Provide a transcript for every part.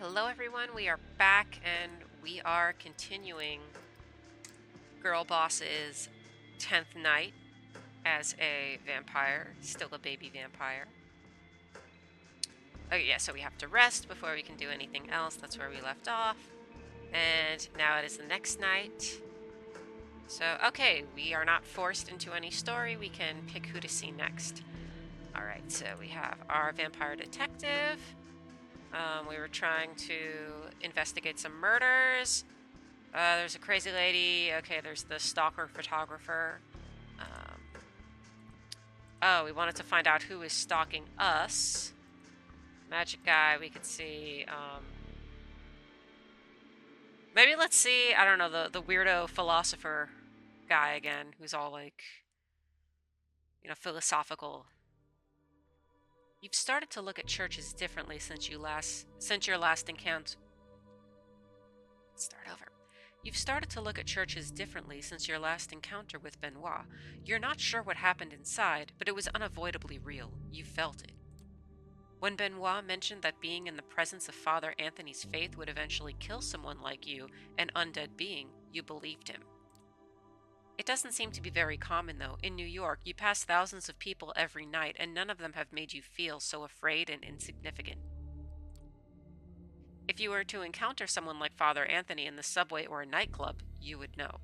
Hello, everyone. We are back and we are continuing Girl Boss's 10th night as a vampire, still a baby vampire. Okay, yeah, so we have to rest before we can do anything else. That's where we left off. And now it is the next night. So, okay, we are not forced into any story. We can pick who to see next. All right, so we have our vampire detective. We were trying to investigate some murders. There's a crazy lady. Okay, there's the stalker photographer. Um, oh, we wanted to find out who is stalking us. Magic guy, we could see. Maybe let's see, I don't know, the weirdo philosopher guy again, who's all like, philosophical. You've started to look at churches differently since your last encounter. Start over. You've started to look at churches differently since your last encounter with Benoit. You're not sure what happened inside, but it was unavoidably real. You felt it. When Benoit mentioned that being in the presence of Father Anthony's faith would eventually kill someone like you, an undead being, you believed him. It doesn't seem to be very common, though. In New York, you pass thousands of people every night, and none of them have made you feel so afraid and insignificant. If you were to encounter someone like Father Anthony in the subway or a nightclub, you would know.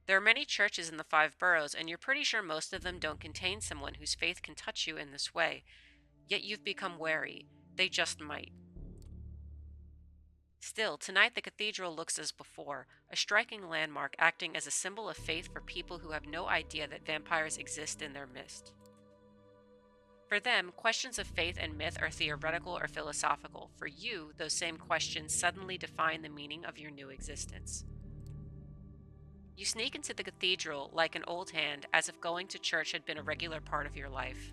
There are many churches in the 5 boroughs, and you're pretty sure most of them don't contain someone whose faith can touch you in this way. Yet you've become wary. They just might. Still, tonight the cathedral looks as before, a striking landmark acting as a symbol of faith for people who have no idea that vampires exist in their midst. For them, questions of faith and myth are theoretical or philosophical. For you, those same questions suddenly define the meaning of your new existence. You sneak into the cathedral like an old hand, as if going to church had been a regular part of your life.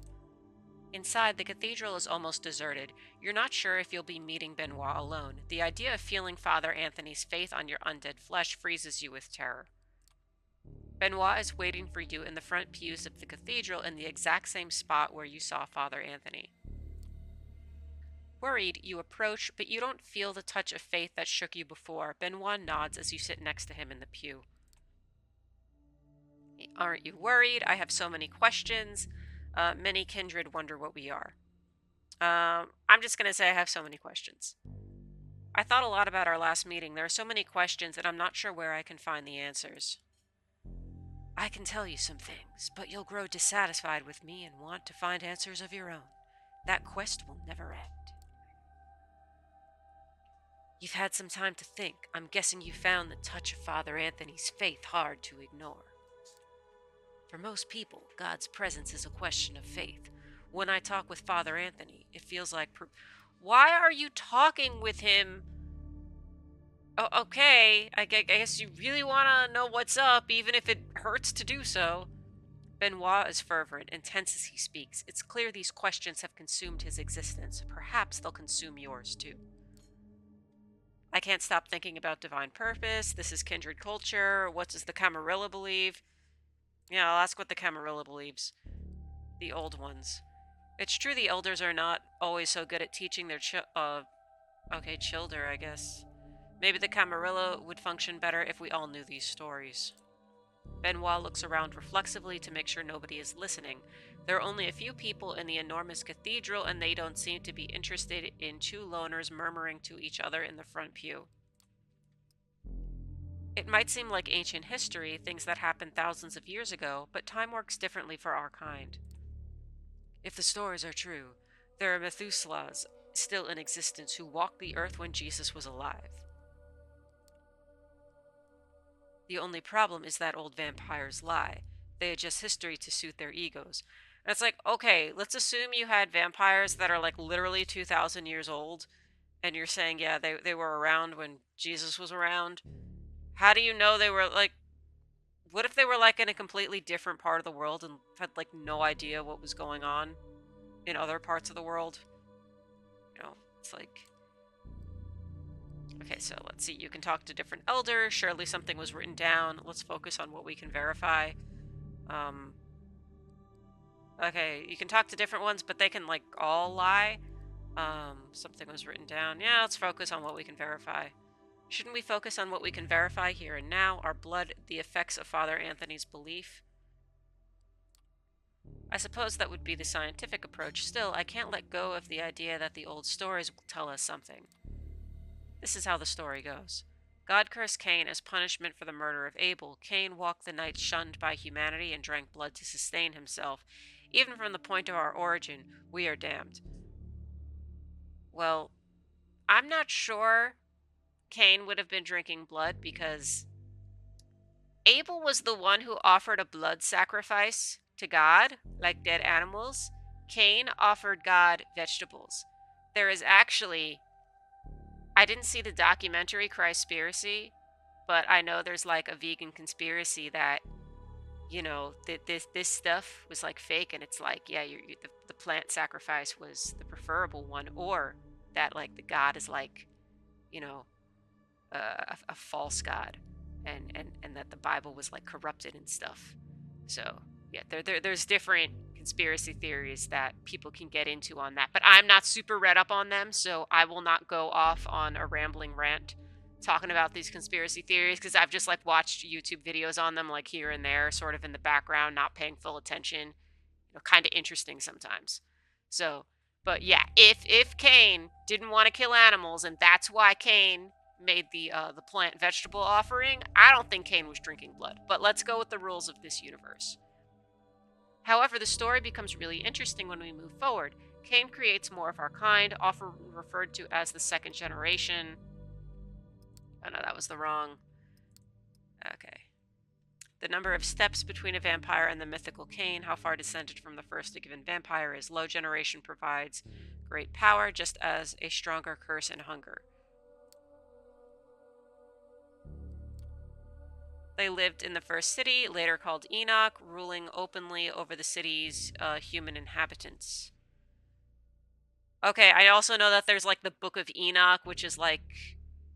Inside, the cathedral is almost deserted. You're not sure if you'll be meeting Benoit alone. The idea of feeling Father Anthony's faith on your undead flesh freezes you with terror. Benoit is waiting for you in the front pews of the cathedral in the exact same spot where you saw Father Anthony. Worried, you approach, but you don't feel the touch of faith that shook you before. Benoit nods as you sit next to him in the pew. Aren't you worried? I have so many questions. Many kindred wonder what we are. I'm just going to say I have so many questions. I thought a lot about our last meeting. There are so many questions, and I'm not sure where I can find the answers. I can tell you some things, but you'll grow dissatisfied with me and want to find answers of your own. That quest will never end. You've had some time to think. I'm guessing you found the touch of Father Anthony's faith hard to ignore. For most people, God's presence is a question of faith. When I talk with Father Anthony, it feels like... Why are you talking with him? Oh, okay, I guess you really want to know what's up, even if it hurts to do so. Benoit is fervent, intense as he speaks. It's clear these questions have consumed his existence. Perhaps they'll consume yours, too. I can't stop thinking about divine purpose. This is kindred culture. What does the Camarilla believe? Yeah, I'll ask what the Camarilla believes. The old ones. It's true the elders are not always so good at teaching their childer, I guess. Maybe the Camarilla would function better if we all knew these stories. Benoit looks around reflexively to make sure nobody is listening. There are only a few people in the enormous cathedral, and they don't seem to be interested in two loners murmuring to each other in the front pew. It might seem like ancient history, things that happened thousands of years ago, but time works differently for our kind. If the stories are true, there are Methuselahs still in existence who walked the earth when Jesus was alive. The only problem is that old vampires lie. They adjust history to suit their egos. And it's like, okay, let's assume you had vampires that are like literally 2,000 years old, and you're saying, yeah, they were around when Jesus was around. How do you know they were like, what if they were like in a completely different part of the world and had like no idea what was going on in other parts of the world? It's like... Okay, so let's see. You can talk to different elders. Surely something was written down. Let's focus on what we can verify. Okay, you can talk to different ones, but they can, like, all lie. Something was written down. Yeah, let's focus on what we can verify. Shouldn't we focus on what we can verify here and now? Our blood, the effects of Father Anthony's belief? I suppose that would be the scientific approach. Still, I can't let go of the idea that the old stories will tell us something. This is how the story goes. God cursed Cain as punishment for the murder of Abel. Cain walked the night shunned by humanity and drank blood to sustain himself. Even from the point of our origin, we are damned. Well, I'm not sure Cain would have been drinking blood because Abel was the one who offered a blood sacrifice to God, like dead animals. Cain offered God vegetables. There is actually, I didn't see the documentary Conspiracy, but I know there's like a vegan conspiracy that, this stuff was like fake, and it's like, yeah, the plant sacrifice was the preferable one, or that like the God is like, you know, a false god, and that the Bible was like corrupted and stuff. So yeah, there's different conspiracy theories that people can get into on that, but I'm not super read up on them, so I will not go off on a rambling rant talking about these conspiracy theories because I've just like watched YouTube videos on them like here and there, sort of in the background, not paying full attention. Kind of interesting sometimes. So, but yeah, if Cain didn't want to kill animals, and that's why Cain made the plant vegetable offering, I don't think Cain was drinking blood. But let's go with the rules of this universe. However, the story becomes really interesting when we move forward. Cain creates more of our kind, often referred to as the second generation. Oh no, that was the wrong. Okay. The number of steps between a vampire and the mythical Cain, how far descended from the first a given vampire is. Low generation provides great power, just as a stronger curse and hunger. They lived in the first city, later called Enoch, ruling openly over the city's human inhabitants. Okay, I also know that there's like the Book of Enoch, which is like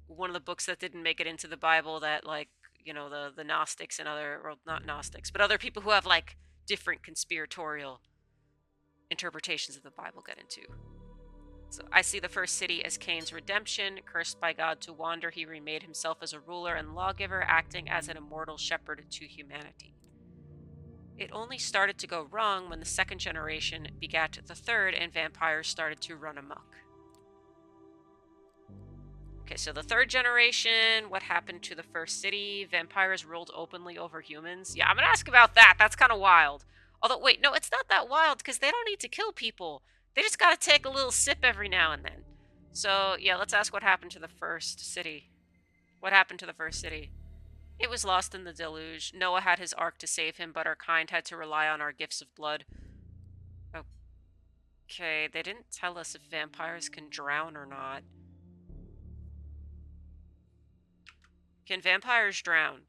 one of the books that didn't make it into the Bible that like, the Gnostics and other, or not Gnostics, but other people who have like different conspiratorial interpretations of the Bible get into. So I see the first city as Cain's redemption. Cursed by God to wander, he remade himself as a ruler and lawgiver, acting as an immortal shepherd to humanity. It only started to go wrong when the second generation begat the third and vampires started to run amok. Okay, so the third generation, what happened to the first city? Vampires ruled openly over humans. Yeah, I'm gonna ask about that. That's kind of wild. Although, wait, no, it's not that wild because they don't need to kill people. They just gotta take a little sip every now and then. So, yeah, let's ask what happened to the first city. What happened to the first city? It was lost in the deluge. Noah had his ark to save him, but our kind had to rely on our gifts of blood. Okay, they didn't tell us if vampires can drown or not. Can vampires drown?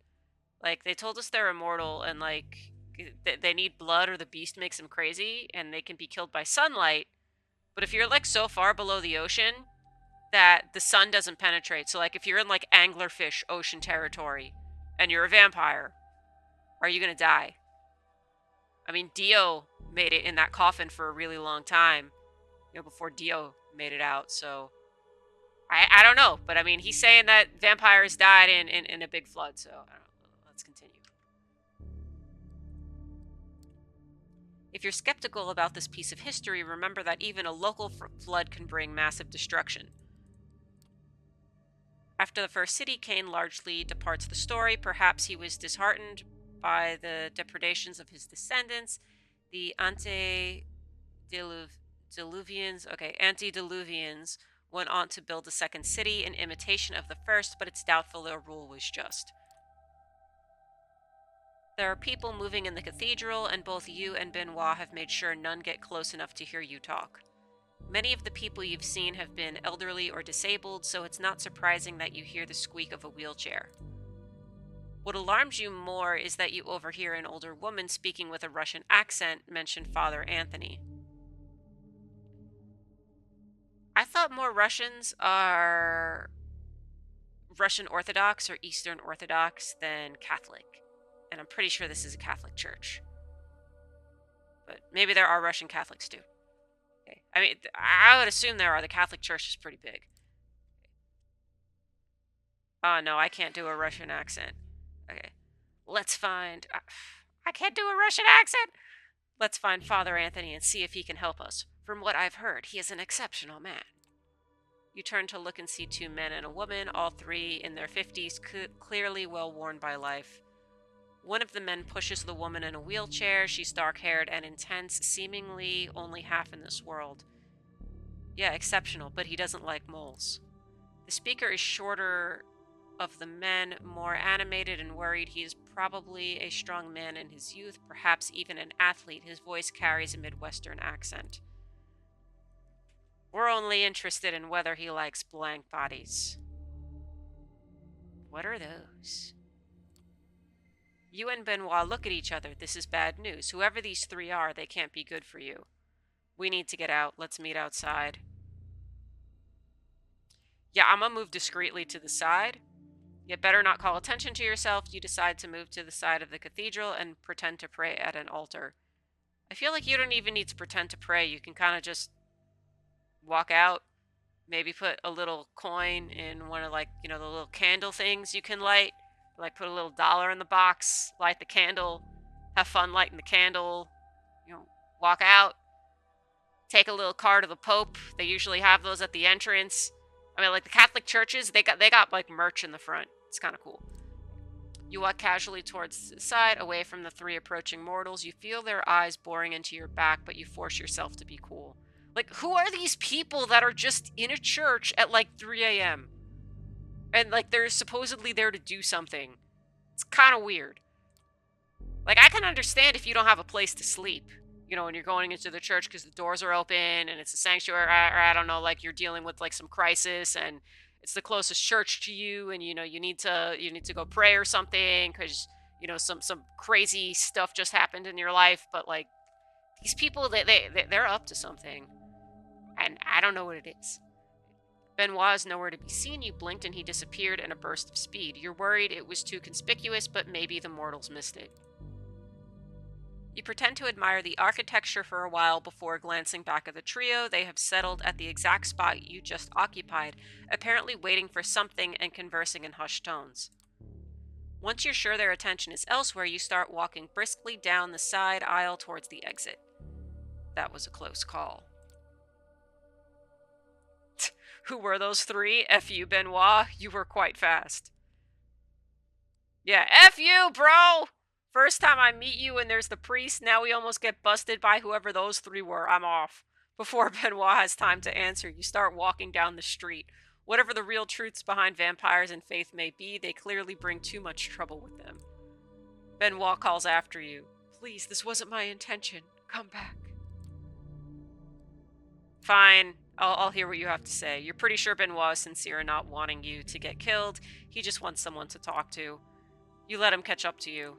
Like, they told us they're immortal and, like, they need blood or the beast makes them crazy and they can be killed by sunlight. But if you're, like, so far below the ocean that the sun doesn't penetrate, so, like, if you're in, like, anglerfish ocean territory and you're a vampire, are you gonna die? I mean, Dio made it in that coffin for a really long time, before Dio made it out, so I don't know, but I mean, he's saying that vampires died in a big flood, so I don't know. Let's continue. If you're skeptical about this piece of history, remember that even a local flood can bring massive destruction. After the first city, Cain largely departs the story. Perhaps he was disheartened by the depredations of his descendants, the antediluvians went on to build a second city in imitation of the first, but it's doubtful their rule was just. There are people moving in the cathedral, and both you and Benoit have made sure none get close enough to hear you talk. Many of the people you've seen have been elderly or disabled, so it's not surprising that you hear the squeak of a wheelchair. What alarms you more is that you overhear an older woman speaking with a Russian accent mention Father Anthony. I thought more Russians are Russian Orthodox or Eastern Orthodox than Catholic. And I'm pretty sure this is a Catholic church. But maybe there are Russian Catholics too. Okay. I mean, I would assume there are. The Catholic Church is pretty big. Oh, no, I can't do a Russian accent. Okay. Let's find... I can't do a Russian accent! Let's find Father Anthony and see if he can help us. From what I've heard, he is an exceptional man. You turn to look and see two men and a woman, all three in their 50s, clearly well worn by life. One of the men pushes the woman in a wheelchair. She's dark-haired and intense, seemingly only half in this world. Yeah, exceptional, but he doesn't like moles. The speaker is shorter of the men, more animated and worried. He is probably a strong man in his youth, perhaps even an athlete. His voice carries a Midwestern accent. We're only interested in whether he likes blank bodies. What are those? You and Benoit look at each other. This is bad news. Whoever these three are, they can't be good for you. We need to get out. Let's meet outside. Yeah, I'm gonna move discreetly to the side. You better not call attention to yourself. You decide to move to the side of the cathedral and pretend to pray at an altar. I feel like you don't even need to pretend to pray. You can kind of just walk out. Maybe put a little coin in one of, like, you know, the little candle things you can light. Like, put a little dollar in the box, light the candle, have fun lighting the candle, you know, walk out, take a little card to the Pope. They usually have those at the entrance. I mean, like, the Catholic churches, they got like merch in the front. It's kind of cool. You walk casually towards the side, away from the three approaching mortals. You feel their eyes boring into your back, but you force yourself to be cool. Like, who are these people that are just in a church at like 3 a.m.? And, like, they're supposedly there to do something. It's kind of weird. Like, I can understand if you don't have a place to sleep, you know, when you're going into the church because the doors are open and it's a sanctuary, or I don't know, like, you're dealing with, like, some crisis and it's the closest church to you, and, you know, you need to go pray or something because, you know, some crazy stuff just happened in your life. But, like, these people, they're up to something, and I don't know what it is. Benoit is nowhere to be seen. You blinked and he disappeared in a burst of speed. You're worried it was too conspicuous, but maybe the mortals missed it. You pretend to admire the architecture for a while before glancing back at the trio. They have settled at the exact spot you just occupied, apparently waiting for something and conversing in hushed tones. Once you're sure their attention is elsewhere, you start walking briskly down the side aisle towards the exit. That was a close call. Who were those three? F you, Benoit. You were quite fast. Yeah, F you, bro! First time I meet you and there's the priest, now we almost get busted by whoever those three were. I'm off. Before Benoit has time to answer, you start walking down the street. Whatever the real truths behind vampires and faith may be, they clearly bring too much trouble with them. Benoit calls after you. Please, this wasn't my intention. Come back. Fine. I'll hear what you have to say. You're pretty sure Benoit is sincere in not wanting you to get killed. He just wants someone to talk to. You let him catch up to you.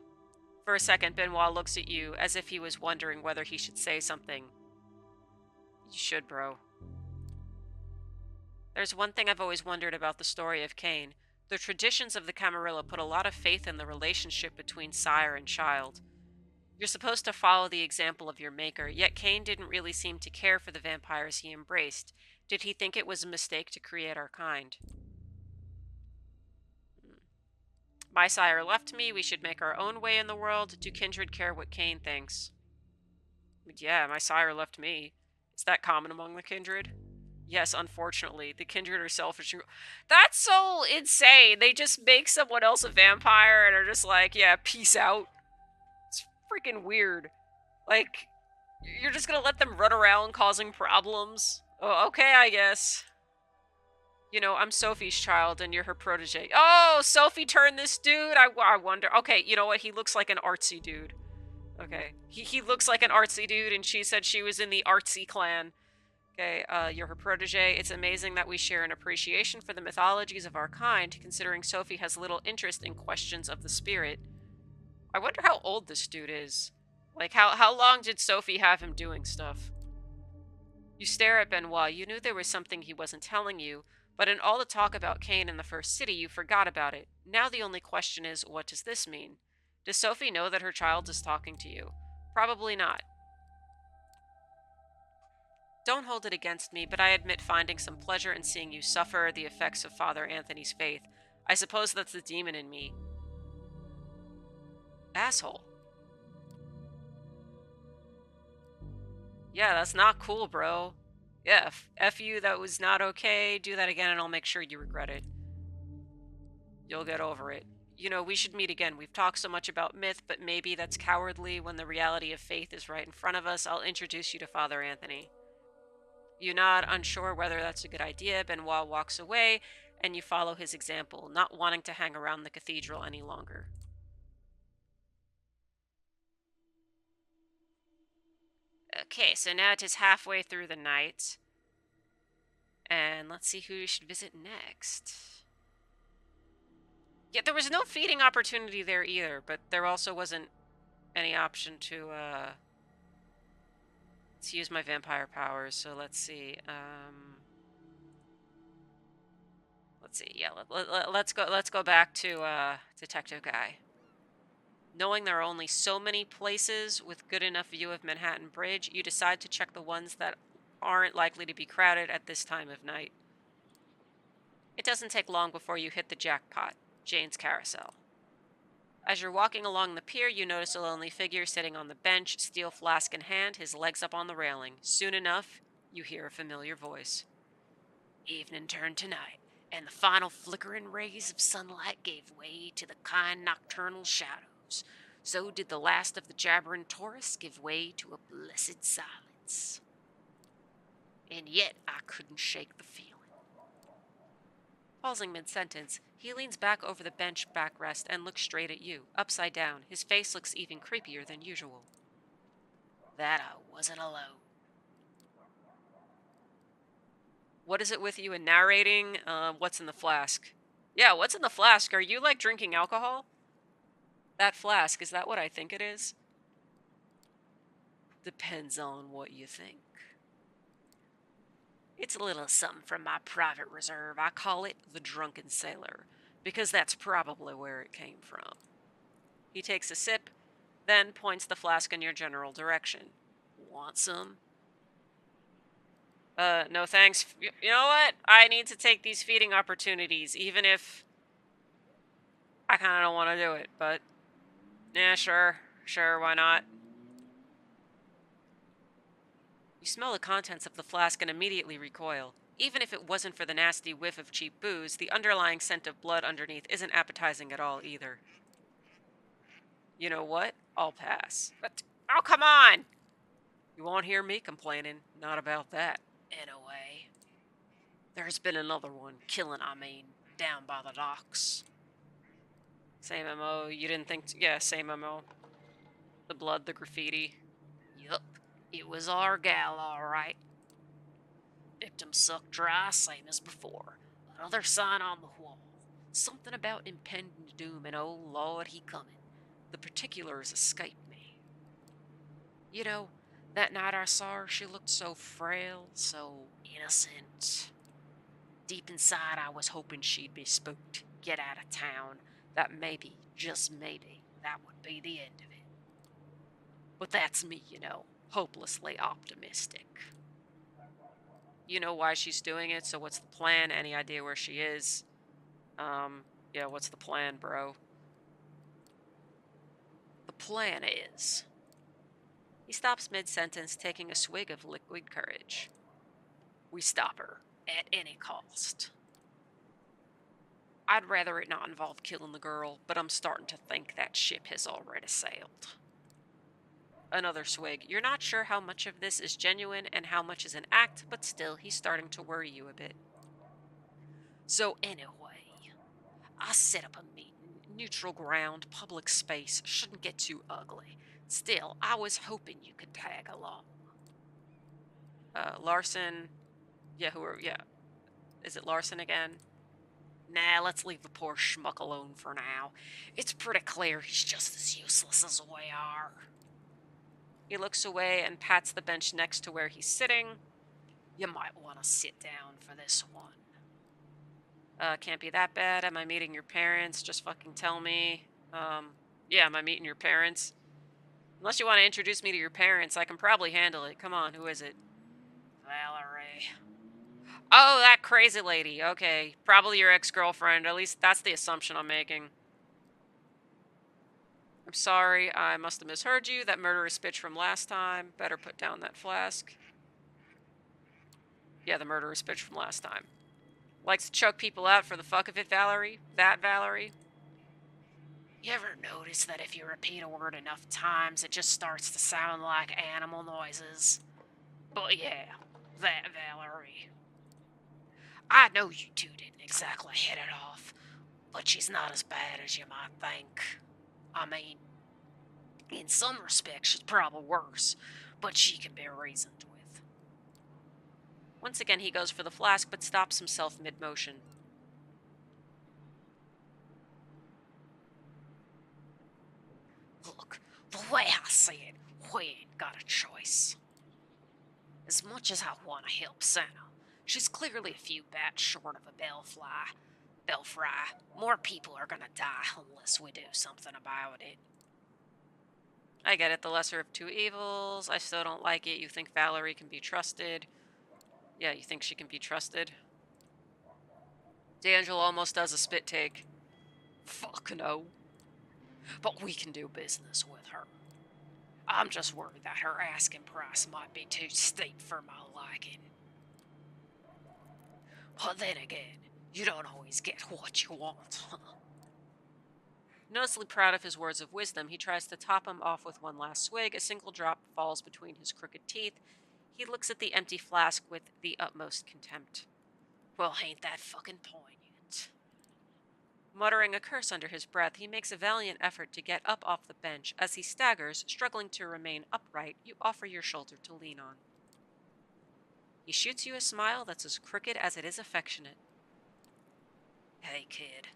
For a second, Benoit looks at you as if he was wondering whether he should say something. You should, bro. There's one thing I've always wondered about the story of Cain. The traditions of the Camarilla put a lot of faith in the relationship between sire and child. You're supposed to follow the example of your maker, yet Cain didn't really seem to care for the vampires he embraced. Did he think it was a mistake to create our kind? My sire left me. We should make our own way in the world. Do kindred care what Cain thinks? Yeah, my sire left me. Is that common among the kindred? Yes, unfortunately. The kindred are selfish. That's so insane. They just make someone else a vampire and are just like, yeah, peace out. It's freaking weird. Like, you're just gonna let them run around causing problems? Oh, okay, I guess. You know, I'm Sophie's child and you're her protege. Oh, Sophie turned this dude? I wonder. Okay, you know what? He looks like an artsy dude. Okay. He looks like an artsy dude, and she said she was in the artsy clan. Okay, you're her protege. It's amazing that we share an appreciation for the mythologies of our kind, considering Sophie has little interest in questions of the spirit. I wonder how old this dude is. Like, how long did Sophie have him doing stuff? You stare at Benoit. You knew there was something he wasn't telling you, but in all the talk about Cain in the first city, you forgot about it. Now the only question is, what does this mean? Does Sophie know that her child is talking to you? Probably not. Don't hold it against me, but I admit finding some pleasure in seeing you suffer the effects of Father Anthony's faith. I suppose that's the demon in me. Asshole. Yeah, that's not cool, bro. Yeah, F you, that was not okay. Do that again and I'll make sure you regret it. You'll get over it. You know, we should meet again. We've talked so much about myth, but maybe that's cowardly when the reality of faith is right in front of us. I'll introduce you to Father Anthony. You nod, unsure whether that's a good idea. Benoit walks away, and you follow his example, not wanting to hang around the cathedral any longer. Okay, so now it is halfway through the night, and let's see who you should visit next. Yeah, there was no feeding opportunity there either, but there also wasn't any option to use my vampire powers. So let's see. Let's see. Yeah, let's go back to Detective Guy. Knowing there are only so many places with good enough view of Manhattan Bridge, you decide to check the ones that aren't likely to be crowded at this time of night. It doesn't take long before you hit the jackpot, Jane's Carousel. As you're walking along the pier, you notice a lonely figure sitting on the bench, steel flask in hand, his legs up on the railing. Soon enough, you hear a familiar voice. Evening turned to night, and the final flickering rays of sunlight gave way to the kind nocturnal shadows. So did the last of the jabbering tourists give way to a blessed silence. And yet I couldn't shake the feeling. Pausing mid-sentence, he leans back over the bench backrest and looks straight at you, upside down. His face looks even creepier than usual. That I wasn't alone. What is it with you in narrating? What's in the flask? Yeah, what's in the flask? Are you, like, drinking alcohol? That flask, is that what I think it is? Depends on what you think. It's a little something from my private reserve. I call it the Drunken Sailor, because that's probably where it came from. He takes a sip, then points the flask in your general direction. Want some? No thanks. You know what? I need to take these feeding opportunities, even if I kind of don't want to do it, but yeah, sure, why not? You smell the contents of the flask and immediately recoil. Even if it wasn't for the nasty whiff of cheap booze, the underlying scent of blood underneath isn't appetizing at all either. You know what? I'll pass. But, oh, come on! You won't hear me complaining. Not about that. Anyway, there's been another one. Killing, I mean, down by the docks. Same MO. You didn't think... Yeah, same MO. The blood, the graffiti. Yup. It was our gal, alright. Victim sucked dry, same as before. Another sign on the wall. Something about impending doom, and oh Lord, he coming. The particulars escaped me. You know, that night I saw her, she looked so frail, so innocent. Deep inside, I was hoping she'd be spooked, get out of town, that maybe, just maybe, that would be the end of it. But that's me, you know, hopelessly optimistic. You know why she's doing it, so what's the plan? Any idea where she is? Yeah, what's the plan, bro? The plan is... He stops mid-sentence, taking a swig of liquid courage. We stop her, at any cost. I'd rather it not involve killing the girl, but I'm starting to think that ship has already sailed. Another swig. You're not sure how much of this is genuine and how much is an act, but still, he's starting to worry you a bit. So anyway, I set up a meeting. Neutral ground, public space, shouldn't get too ugly. Still, I was hoping you could tag along. Larson... Yeah, is it Larson again? Nah, let's leave the poor schmuck alone for now. It's pretty clear he's just as useless as we are. He looks away and pats the bench next to where he's sitting. You might want to sit down for this one. Can't be that bad. Am I meeting your parents? Just fucking tell me. Yeah, am I meeting your parents? Unless you want to introduce me to your parents, I can probably handle it. Come on, who is it? Oh, that crazy lady. Okay. Probably your ex-girlfriend. At least that's the assumption I'm making. I'm sorry. I must have misheard you. That murderous bitch from last time. Better put down that flask. Yeah, the murderous bitch from last time. Likes to choke people out for the fuck of it, Valerie? That Valerie? You ever notice that if you repeat a word enough times, it just starts to sound like animal noises? But yeah, that Valerie. I know you two didn't exactly hit it off, but she's not as bad as you might think. I mean, in some respects, she's probably worse, but she can be reasoned with. Once again, he goes for the flask, but stops himself mid-motion. Look, the way I see it, we ain't got a choice. As much as I want to help Santa, she's clearly a few bats short of a belfry. More people are gonna die unless we do something about it. I get it, the lesser of two evils. I still don't like it. You think Valerie can be trusted. Yeah, you think she can be trusted? D'Angelo almost does a spit take. Fuck no. But we can do business with her. I'm just worried that her asking price might be too steep for my liking. But then again, you don't always get what you want. Noticeably proud of his words of wisdom, he tries to top him off with one last swig. A single drop falls between his crooked teeth. He looks at the empty flask with the utmost contempt. Well, ain't that fucking poignant? Muttering a curse under his breath, he makes a valiant effort to get up off the bench. As he staggers, struggling to remain upright, you offer your shoulder to lean on. He shoots you a smile that's as crooked as it is affectionate. Hey, kid.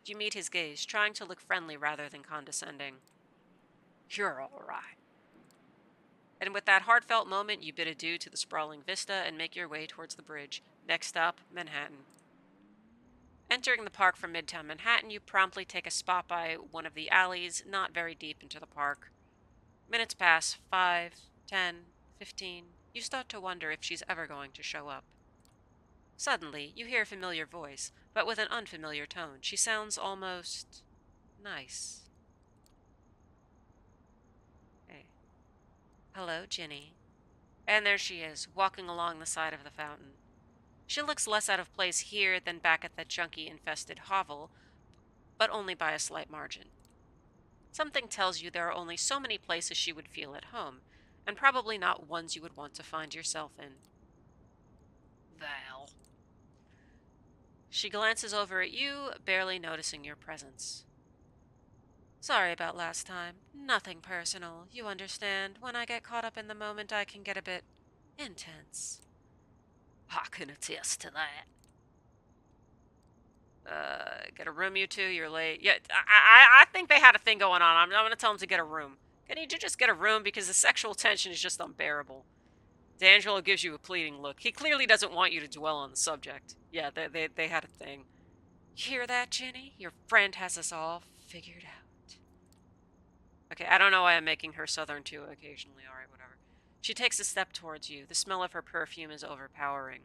You meet his gaze, trying to look friendly rather than condescending. You're all right. And with that heartfelt moment, you bid adieu to the sprawling vista and make your way towards the bridge. Next stop, Manhattan. Entering the park from Midtown Manhattan, you promptly take a spot by one of the alleys, not very deep into the park. Minutes pass, 5, 10, 15. You start to wonder if she's ever going to show up. Suddenly, you hear a familiar voice, but with an unfamiliar tone. She sounds almost nice. Hey. Hello, Ginny. And there she is, walking along the side of the fountain. She looks less out of place here than back at that junkie-infested hovel, but only by a slight margin. Something tells you there are only so many places she would feel at home, and probably not ones you would want to find yourself in. Val. She glances over at you, barely noticing your presence. Sorry about last time. Nothing personal. You understand. When I get caught up in the moment, I can get a bit intense. I can attest to that. Get a room, you two. You're late. Yeah, I think they had a thing going on. I'm gonna tell them to get a room. Can you just get a room because the sexual tension is just unbearable? D'Angelo gives you a pleading look. He clearly doesn't want you to dwell on the subject. Yeah, they had a thing. Hear that, Jenny? Your friend has us all figured out. Okay, I don't know why I'm making her southern too occasionally. Alright, whatever. She takes a step towards you. The smell of her perfume is overpowering.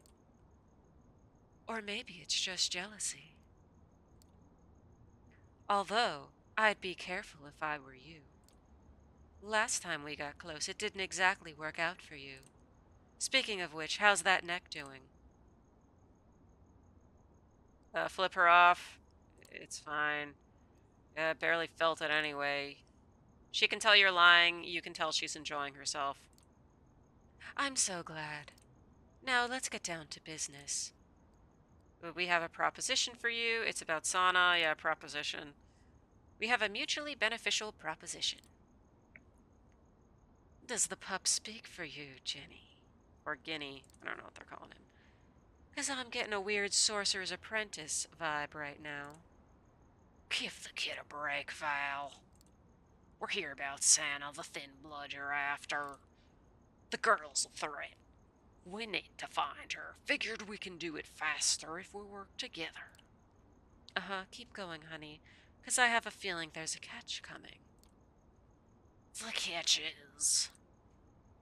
Or maybe it's just jealousy. Although, I'd be careful if I were you. Last time we got close, it didn't exactly work out for you. Speaking of which, how's that neck doing? Flip her off. It's fine. Barely felt it anyway. She can tell you're lying. You can tell she's enjoying herself. I'm so glad. Now let's get down to business. We have a proposition for you. It's about sauna. Yeah, proposition. We have a mutually beneficial proposition. Does the pup speak for you, Jenny? Or Guinea. I don't know what they're calling him. Because I'm getting a weird sorcerer's apprentice vibe right now. Give the kid a break, Val. We're here about Santa, the thin blood you're after. The girl's a threat. We need to find her. Figured we can do it faster if we work together. Keep going, honey. Because I have a feeling there's a catch coming. The catch is...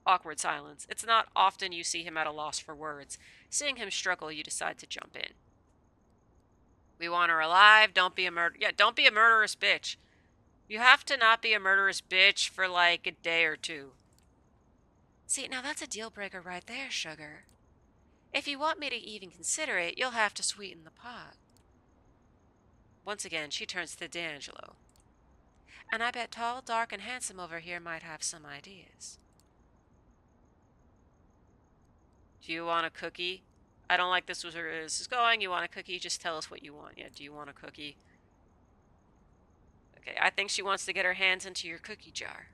Awkward silence. It's not often you see him at a loss for words. Seeing him struggle, you decide to jump in. We want her alive. Don't be a don't be a murderous bitch. You have to not be a murderous bitch for like a day or two. See, now that's a deal breaker right there, sugar. If you want me to even consider it, you'll have to sweeten the pot. Once again, she turns to D'Angelo. And I bet tall, dark, and handsome over here might have some ideas. Do you want a cookie? I don't like this where this is going. You want a cookie? Just tell us what you want. Yeah, do you want a cookie? Okay, I think she wants to get her hands into your cookie jar.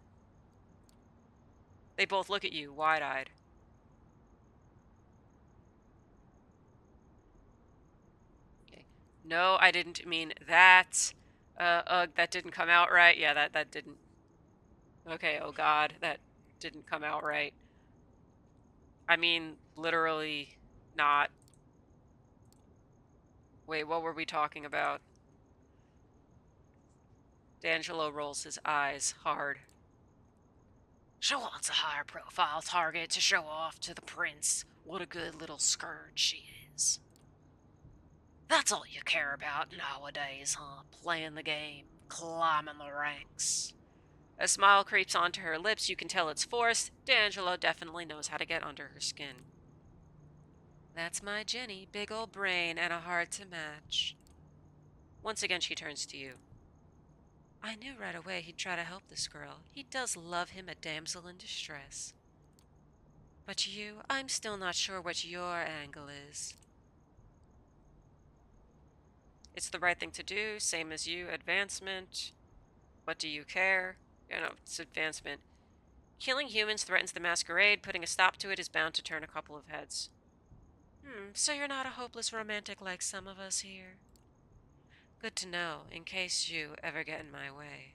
They both look at you, wide-eyed. Okay. No, I didn't mean that. That didn't come out right. Yeah, that didn't. Okay, oh god, that didn't come out right. I mean, literally not. Wait, what were we talking about? D'Angelo rolls his eyes hard. She wants a higher profile target to show off to the prince what a good little scourge she is. That's all you care about nowadays, huh? Playing the game, climbing the ranks. A smile creeps onto her lips. You can tell it's forced. D'Angelo definitely knows how to get under her skin. That's my Jenny, big old brain and a heart to match. Once again, she turns to you. I knew right away he'd try to help this girl. He does love him a damsel in distress. But you, I'm still not sure what your angle is. It's the right thing to do, same as you. Advancement. What do you care? It's advancement. Killing humans threatens the Masquerade. Putting a stop to it is bound to turn a couple of heads. So you're not a hopeless romantic like some of us here? Good to know, in case you ever get in my way.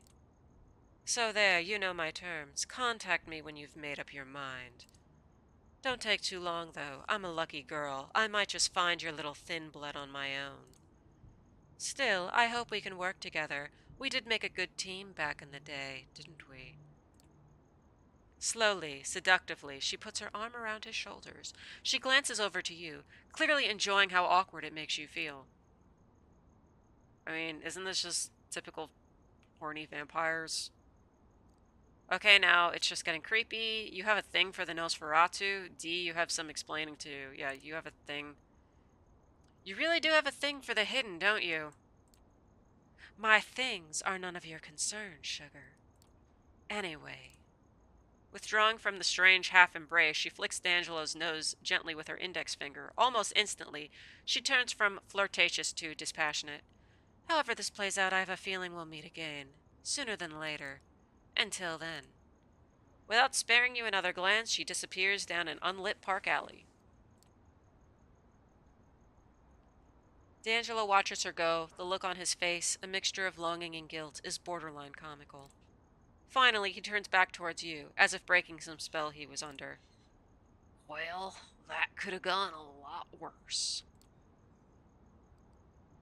So there, you know my terms. Contact me when you've made up your mind. Don't take too long, though. I'm a lucky girl. I might just find your little thin blood on my own. Still, I hope we can work together. We did make a good team back in the day, didn't we? Slowly, seductively, she puts her arm around his shoulders. She glances over to you, clearly enjoying how awkward it makes you feel. I mean, isn't this just typical horny vampires? Okay, now it's just getting creepy. You have a thing for the Nosferatu. D, you have some explaining to do. Yeah, you have a thing. You really do have a thing for the hidden, don't you? My things are none of your concern, sugar. Anyway. Withdrawing from the strange half-embrace, she flicks D'Angelo's nose gently with her index finger. Almost instantly, she turns from flirtatious to dispassionate. However this plays out, I have a feeling we'll meet again. Sooner than later. Until then. Without sparing you another glance, she disappears down an unlit park alley. D'Angelo watches her go. The look on his face, a mixture of longing and guilt, is borderline comical. Finally, he turns back towards you, as if breaking some spell he was under. Well, that could have gone a lot worse.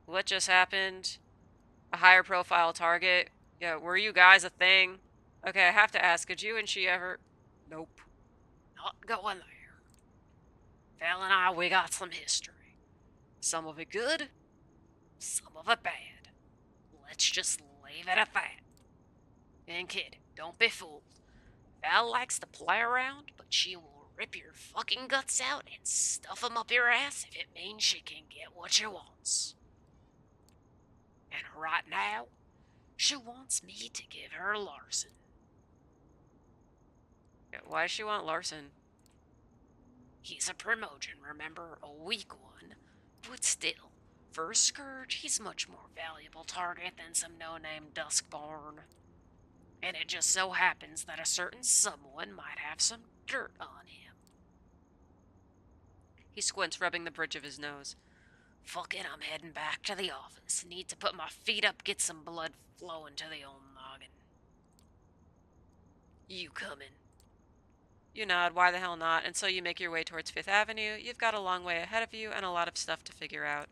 What just happened? A higher profile target? Yeah, were you guys a thing? Okay, I have to ask, did you and she ever... Nope. Not going there. Val and I, we got some history. Some of it good, some of it bad. Let's just leave it at that. And kid, don't be fooled. Val likes to play around, but she will rip your fucking guts out and stuff them up your ass if it means she can get what she wants. And right now, she wants me to give her Larson. Why does she want Larson? He's a promotion, remember? A weak one. But still, for a scourge, he's much more valuable target than some no-name Duskborn. And it just so happens that a certain someone might have some dirt on him. He squints, rubbing the bridge of his nose. Fuck it, I'm heading back to the office. Need to put my feet up, get some blood flowing to the old noggin. You coming? You nod, why the hell not, and so you make your way towards Fifth Avenue. You've got a long way ahead of you and a lot of stuff to figure out.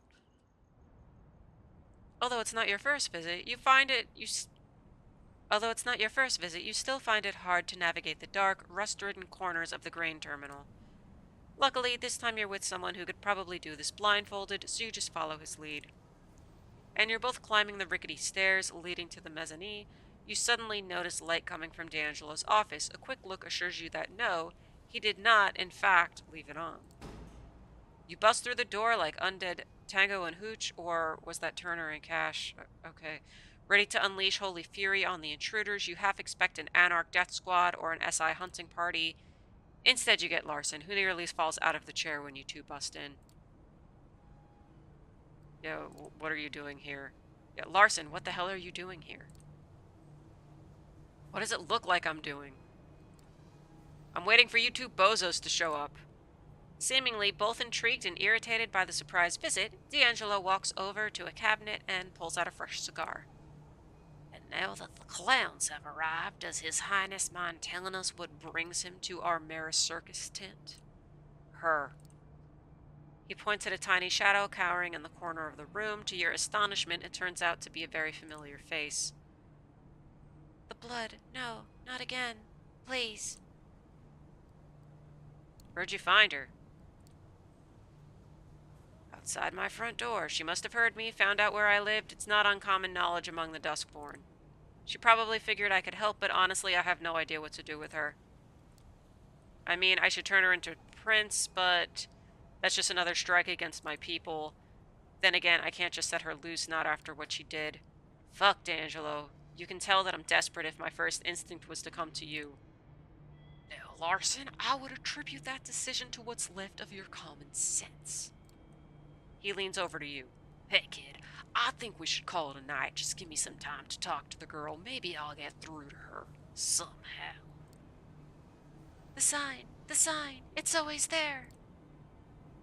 Although it's not your first visit, you find it... Although it's not your first visit, you still find it hard to navigate the dark, rust-ridden corners of the grain terminal. Luckily, this time you're with someone who could probably do this blindfolded, so you just follow his lead. And you're both climbing the rickety stairs leading to the mezzanine. You suddenly notice light coming from D'Angelo's office. A quick look assures you that no, he did not, in fact, leave it on. You bust through the door like undead Tango and Hooch, or was that Turner and Cash? Okay. Ready to unleash holy fury on the intruders, you half expect an Anarch death squad or an SI hunting party. Instead, you get Larson, who nearly falls out of the chair when you two bust in. Yo, what are you doing here? Yeah, Larson, what the hell are you doing here? What does it look like I'm doing? I'm waiting for you two bozos to show up. Seemingly both intrigued and irritated by the surprise visit, D'Angelo walks over to a cabinet and pulls out a fresh cigar. And now that the clowns have arrived, does His Highness mind telling us what brings him to our Maris Circus tent? Her. He points at a tiny shadow cowering in the corner of the room. To your astonishment, it turns out to be a very familiar face. The blood. No, not again. Please. Where'd you find her? Outside my front door. She must have heard me, found out where I lived. It's not uncommon knowledge among the Duskborn. She probably figured I could help, but honestly, I have no idea what to do with her. I mean, I should turn her into Prince, but that's just another strike against my people. Then again, I can't just set her loose, not after what she did. Fuck, D'Angelo. You can tell that I'm desperate if my first instinct was to come to you. Now, Larson, I would attribute that decision to what's left of your common sense. He leans over to you. Hey, kid, I think we should call it a night. Just give me some time to talk to the girl. Maybe I'll get through to her somehow. The sign, it's always there.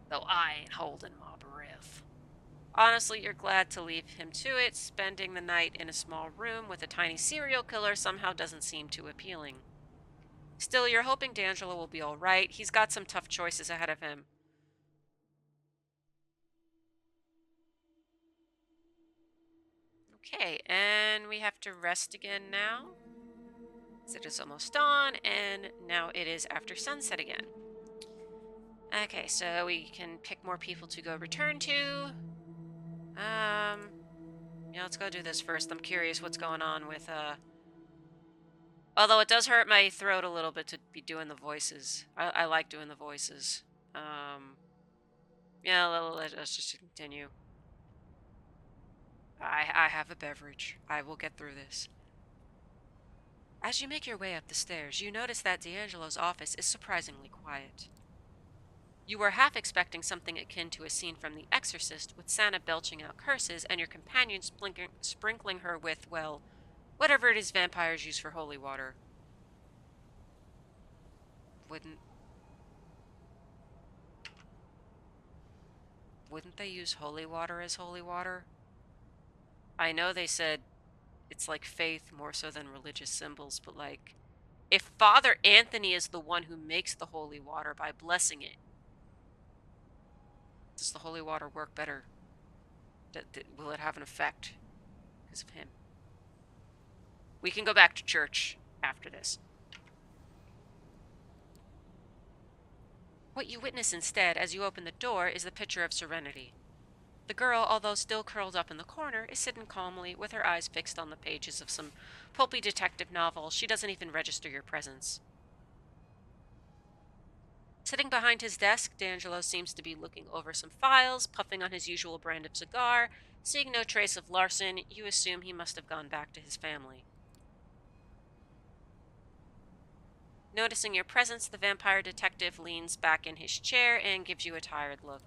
Though I ain't holding my breath. Honestly, you're glad to leave him to it. Spending the night in a small room with a tiny serial killer somehow doesn't seem too appealing. Still, you're hoping D'Angelo will be alright. He's got some tough choices ahead of him. Okay, and we have to rest again now. It is almost dawn, and now it is after sunset again. Okay, so we can pick more people to go return to. Yeah, let's go do this first. I'm curious what's going on with, Although it does hurt my throat a little bit to be doing the voices. I like doing the voices. Yeah, let's just continue. I have a beverage. I will get through this. As you make your way up the stairs, you notice that D'Angelo's office is surprisingly quiet. You were half expecting something akin to a scene from The Exorcist, with Santa belching out curses and your companion sprinkling her with, well, whatever it is vampires use for holy water. Wouldn't they use holy water as holy water? I know they said it's like faith more so than religious symbols, but like, if Father Anthony is the one who makes the holy water by blessing it, does the holy water work better? Will it have an effect because of him? We can go back to church after this. What you witness instead as you open the door is the picture of Serenity. The girl, although still curled up in the corner, is sitting calmly with her eyes fixed on the pages of some pulpy detective novel. She doesn't even register your presence. Sitting behind his desk, D'Angelo seems to be looking over some files, puffing on his usual brand of cigar. Seeing no trace of Larson, you assume he must have gone back to his family. Noticing your presence, the vampire detective leans back in his chair and gives you a tired look.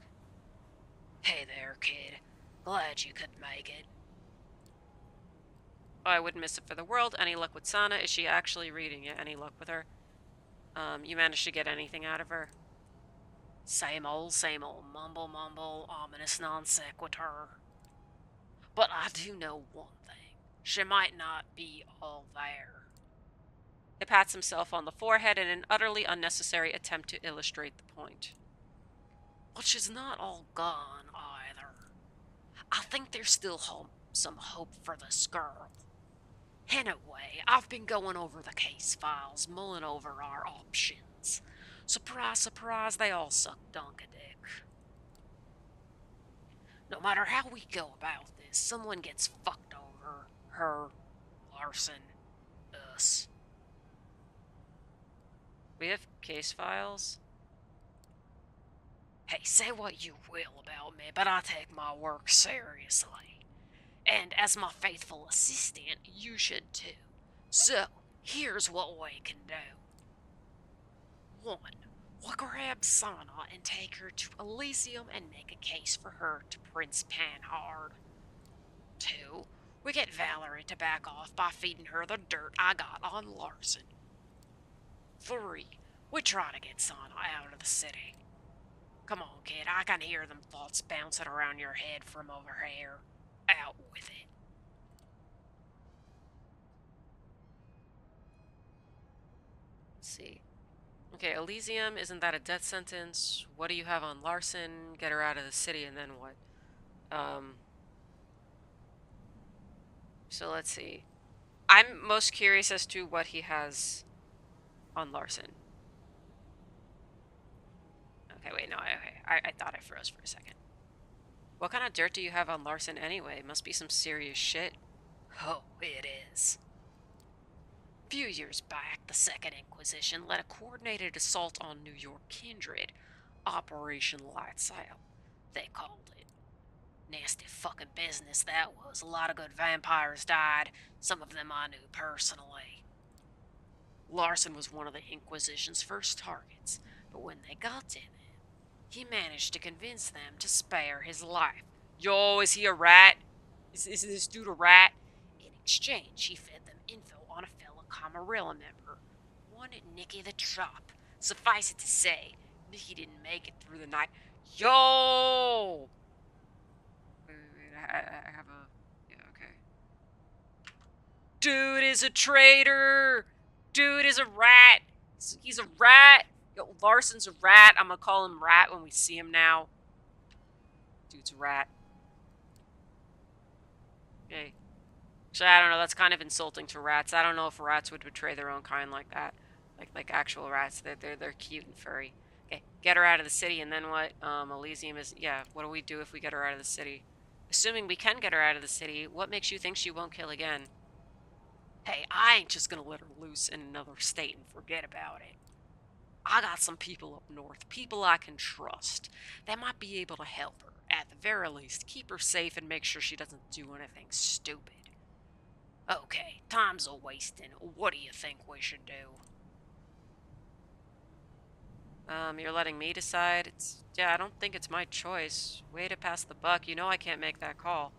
Hey there, kid. Glad you could make it. Oh, I wouldn't miss it for the world. Any luck with Sana? Is she actually reading it? Any luck with her? You managed to get anything out of her? Same old, mumble, ominous non sequitur. But I do know one thing. She might not be all there. He pats himself on the forehead in an utterly unnecessary attempt to illustrate the point. But she's not all gone, either. I think there's still some hope for this girl. Anyway, I've been going over the case files, mulling over our options. Surprise, surprise, they all suck dunk a dick. No matter how we go about this, someone gets fucked over. Her, Larson, us. We have case files? Hey, say what you will about me, but I take my work seriously. And as my faithful assistant, you should too. So, here's what we can do. 1. We'll grab Sana and take her to Elysium and make a case for her to Prince Panhard. 2. We get Valerie to back off by feeding her the dirt I got on Larson. 3. We try to get Sana out of the city. Come on, kid, I can hear them thoughts bouncing around your head from over here. Out with it. Let's see. Okay, Elysium, isn't that a death sentence? What do you have on Larson? Get her out of the city, and then what? So let's see. I'm most curious as to what he has on Larson. Okay, wait, no, okay. I thought I froze for a second. What kind of dirt do you have on Larson anyway? Must be some serious shit. Oh, it is. A few years back, the Second Inquisition led a coordinated assault on New York kindred. Operation Lights Out, they called it. Nasty fucking business that was. A lot of good vampires died. Some of them I knew personally. Larson was one of the Inquisition's first targets, but when they got to him, he managed to convince them to spare his life. Yo, is he a rat? Is this dude a rat? In exchange, he fed them info on a fellow Camarilla member, one Nicky the Chop. Suffice it to say, Nicky didn't make it through the night. Yo! Wait, I have a... Yeah, okay. Dude is a traitor! Dude is a rat! He's a rat! Yo, Larson's a rat. I'm gonna call him Rat when we see him now. Dude's a rat. Okay. Actually, I don't know. That's kind of insulting to rats. I don't know if rats would betray their own kind like that. Like actual rats. They're cute and furry. Okay, get her out of the city, and then what? Elysium is... Yeah, what do we do if we get her out of the city? Assuming we can get her out of the city, what makes you think she won't kill again? Hey, I ain't just gonna let her loose in another state and forget about it. I got some people up north, people I can trust. They might be able to help her. At the very least, keep her safe and make sure she doesn't do anything stupid. Okay, time's a wasting. What do you think we should do? You're letting me decide? Yeah, I don't think it's my choice. Way to pass the buck. You know I can't make that call.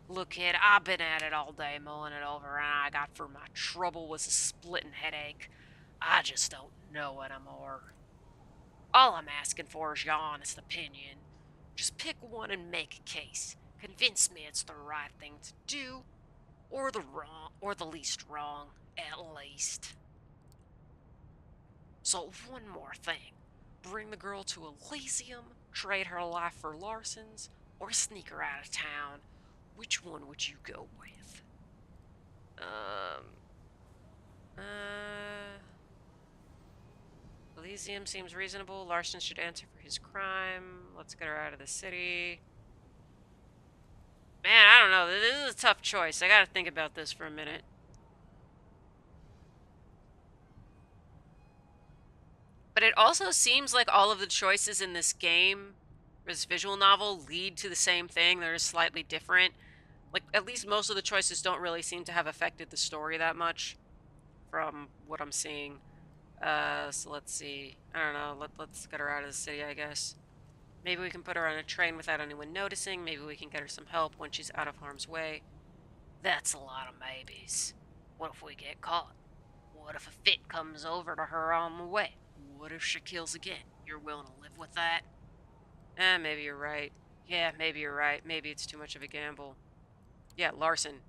Look, kid, I've been at it all day mulling it over, and I got for my trouble was a splitting headache. I just don't know anymore. All I'm asking for is your honest opinion. Just pick one and make a case. Convince me it's the right thing to do, or the least wrong, at least. So one more thing. Bring the girl to Elysium, trade her life for Larson's, or sneak her out of town. Which one would you go with? Elysium seems reasonable. Larson should answer for his crime. Let's get her out of the city. Man, I don't know. This is a tough choice. I gotta think about this for a minute. But it also seems like all of the choices in this game, this visual novel, lead to the same thing. They're slightly different. Like, at least most of the choices don't really seem to have affected the story that much from what I'm seeing. So let's see. I don't know. Let's get her out of the city, I guess. Maybe we can put her on a train without anyone noticing. Maybe we can get her some help when she's out of harm's way. That's a lot of maybes. What if we get caught? What if a fit comes over to her on the way? What if she kills again? You're willing to live with that? Maybe you're right. Yeah, maybe you're right. Maybe it's too much of a gamble. Yeah, Larson.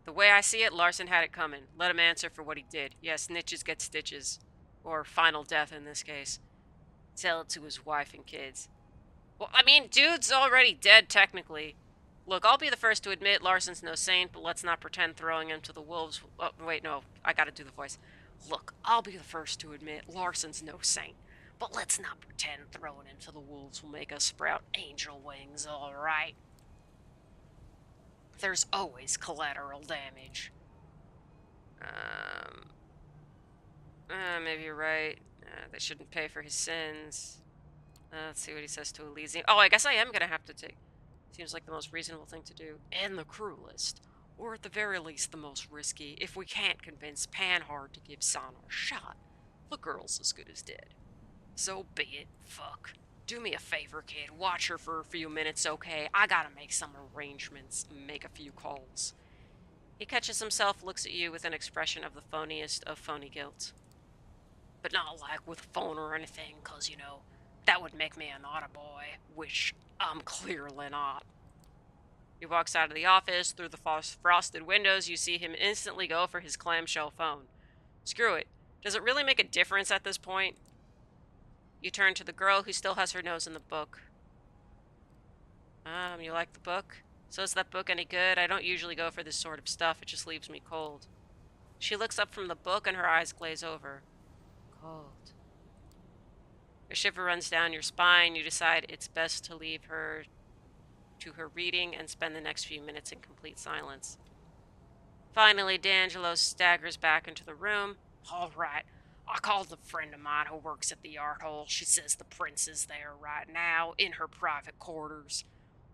The way I see it, Larson had it coming. Let him answer for what he did. Yeah, snitches get stitches. Or final death in this case. Tell it to his wife and kids. Well, I mean, dude's already dead, technically. Look, I'll be the first to admit Larson's no saint, but let's not pretend throwing him to the wolves... Oh, wait, no. I gotta do the voice. Look, I'll be the first to admit Larson's no saint, but let's not pretend throwing him to the wolves will make us sprout angel wings, alright? There's always collateral damage. Maybe you're right. They shouldn't pay for his sins. Let's see what he says to Elysium. Oh, I guess I am gonna have to take... Seems like the most reasonable thing to do. And the cruelest. Or at the very least, the most risky, if we can't convince Panhard to give Sana a shot. The girl's as good as dead. So be it. Fuck. Do me a favor, kid. Watch her for a few minutes, okay? I gotta make some arrangements, make a few calls. He catches himself, looks at you with an expression of the phoniest of phony guilt. But not like with a phone or anything, 'cause, you know, that would make me an otter boy, which I'm clearly not. He walks out of the office. Through the frosted windows, you see him instantly go for his clamshell phone. Screw it. Does it really make a difference at this point? You turn to the girl who still has her nose in the book. You like the book? So is that book any good? I don't usually go for this sort of stuff. It just leaves me cold. She looks up from the book and her eyes glaze over. Cold. A shiver runs down your spine. You decide it's best to leave her to her reading and spend the next few minutes in complete silence. Finally, D'Angelo staggers back into the room. All right. I called a friend of mine who works at the art hall. She says the prince is there right now in her private quarters.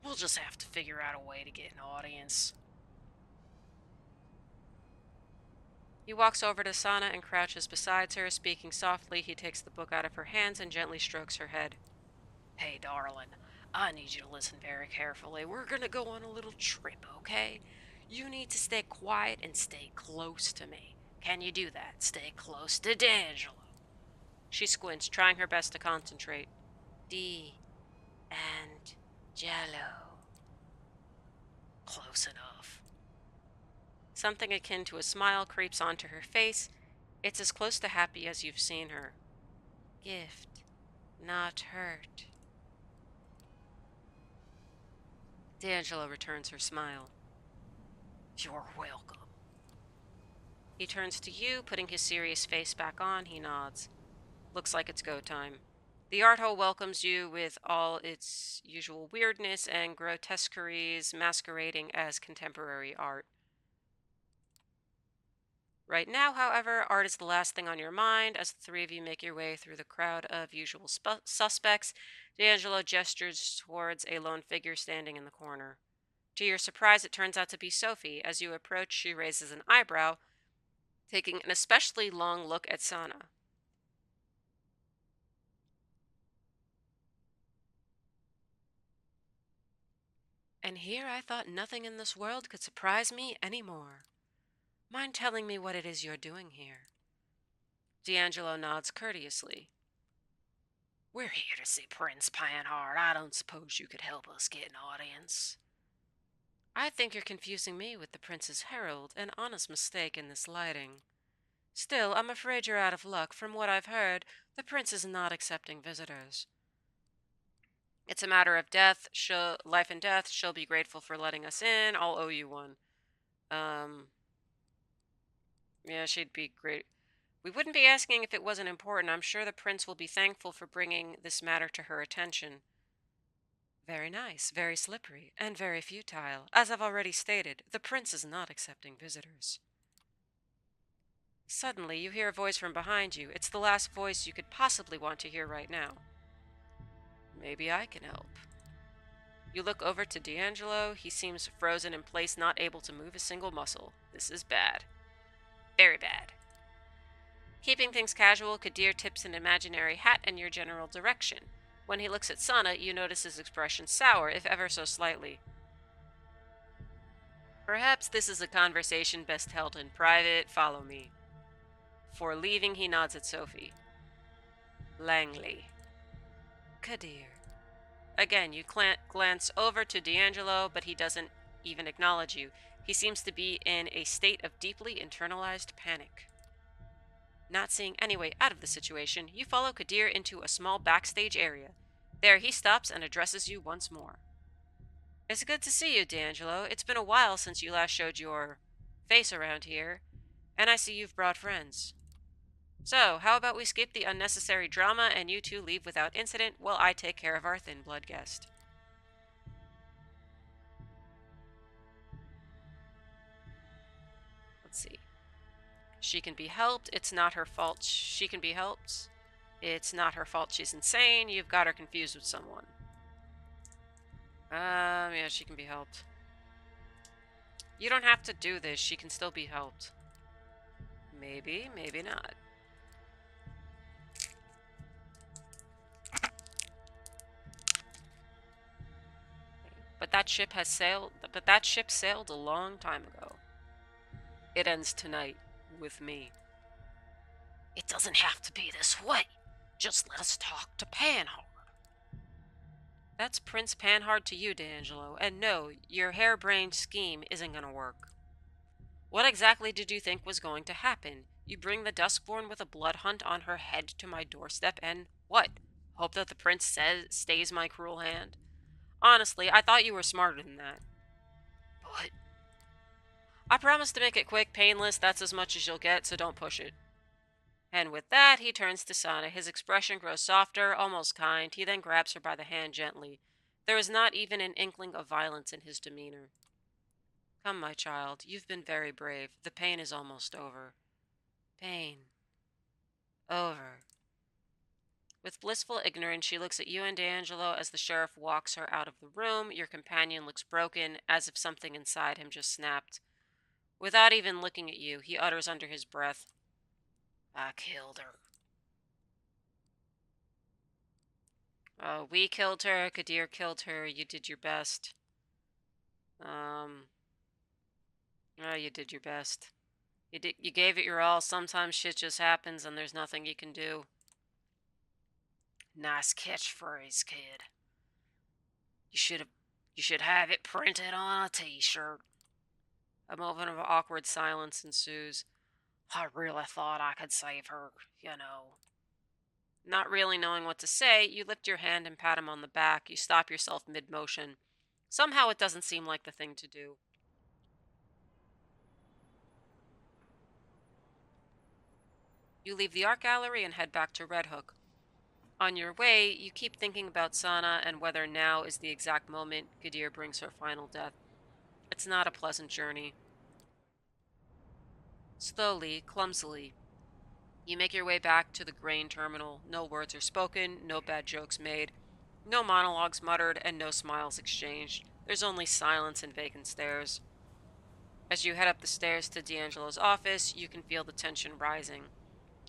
We'll just have to figure out a way to get an audience. He walks over to Sana and crouches beside her. Speaking softly, he takes the book out of her hands and gently strokes her head. Hey, darling, I need you to listen very carefully. We're gonna go on a little trip, okay? You need to stay quiet and stay close to me. Can you do that? Stay close to D'Angelo. She squints, trying her best to concentrate. D and Jello. Close enough. Something akin to a smile creeps onto her face. It's as close to happy as you've seen her. Gift, not hurt. D'Angelo returns her smile. You're welcome. He turns to you, putting his serious face back on. He nods. Looks like it's go time. The art hall welcomes you with all its usual weirdness and grotesqueries masquerading as contemporary art. Right now, however, art is the last thing on your mind. As the three of you make your way through the crowd of usual suspects, D'Angelo gestures towards a lone figure standing in the corner. To your surprise, it turns out to be Sophie. As you approach, she raises an eyebrow, taking an especially long look at Sana. And here I thought nothing in this world could surprise me any more. Mind telling me what it is you're doing here? D'Angelo nods courteously. We're here to see Prince Panhard. I don't suppose you could help us get an audience. I think you're confusing me with the prince's herald, an honest mistake in this lighting. Still, I'm afraid you're out of luck. From what I've heard, the prince is not accepting visitors. It's a matter of life and death. She'll be grateful for letting us in. I'll owe you one. Yeah, she'd be great. We wouldn't be asking if it wasn't important. I'm sure the prince will be thankful for bringing this matter to her attention. Very nice, very slippery, and very futile. As I've already stated, the prince is not accepting visitors. Suddenly, you hear a voice from behind you. It's the last voice you could possibly want to hear right now. Maybe I can help. You look over to D'Angelo. He seems frozen in place, not able to move a single muscle. This is bad. Very bad. Keeping things casual, Kadir tips an imaginary hat in your general direction. When he looks at Sana, you notice his expression sour, if ever so slightly. Perhaps this is a conversation best held in private. Follow me. Before leaving, he nods at Sophie. Langley. Kadir. Again, you glance over to D'Angelo, but he doesn't even acknowledge you. He seems to be in a state of deeply internalized panic. Not seeing any way out of the situation, you follow Kadir into a small backstage area. There he stops and addresses you once more. It's good to see you, D'Angelo. It's been a while since you last showed your face around here, and I see you've brought friends. So, how about we skip the unnecessary drama and you two leave without incident while I take care of our thin blood guest? Let's see. She can be helped. It's not her fault. She can be helped. It's not her fault she's insane. You've got her confused with someone. Yeah, she can be helped. You don't have to do this. She can still be helped. Maybe, maybe not. But that ship sailed a long time ago. It ends tonight with me. It doesn't have to be this way. Just let us talk to Panhard. That's Prince Panhard to you, D'Angelo, and no, your harebrained scheme isn't gonna work. What exactly did you think was going to happen? You bring the Duskborn with a blood hunt on her head to my doorstep and what? Hope that the prince stays my cruel hand? Honestly, I thought you were smarter than that. But I promise to make it quick, painless, that's as much as you'll get, so don't push it. And with that, he turns to Sana. His expression grows softer, almost kind. He then grabs her by the hand gently. There is not even an inkling of violence in his demeanor. Come, my child, you've been very brave. The pain is almost over. Pain. Over. With blissful ignorance, she looks at you and D'Angelo as the sheriff walks her out of the room. Your companion looks broken, as if something inside him just snapped. Without even looking at you, he utters under his breath, I killed her. We killed her, Kadir killed her, you did your best. You did your best. You gave it your all. Sometimes shit just happens and there's nothing you can do. Nice catchphrase, kid. You should have it printed on a t-shirt. A moment of awkward silence ensues. I really thought I could save her, you know. Not really knowing what to say, you lift your hand and pat him on the back. You stop yourself mid-motion. Somehow it doesn't seem like the thing to do. You leave the art gallery and head back to Red Hook. On your way, you keep thinking about Sana and whether now is the exact moment Kadir brings her final death. It's not a pleasant journey. Slowly, clumsily, you make your way back to the grain terminal. No words are spoken, no bad jokes made, no monologues muttered, and no smiles exchanged. There's only silence and vacant stares. As you head up the stairs to D'Angelo's office, you can feel the tension rising.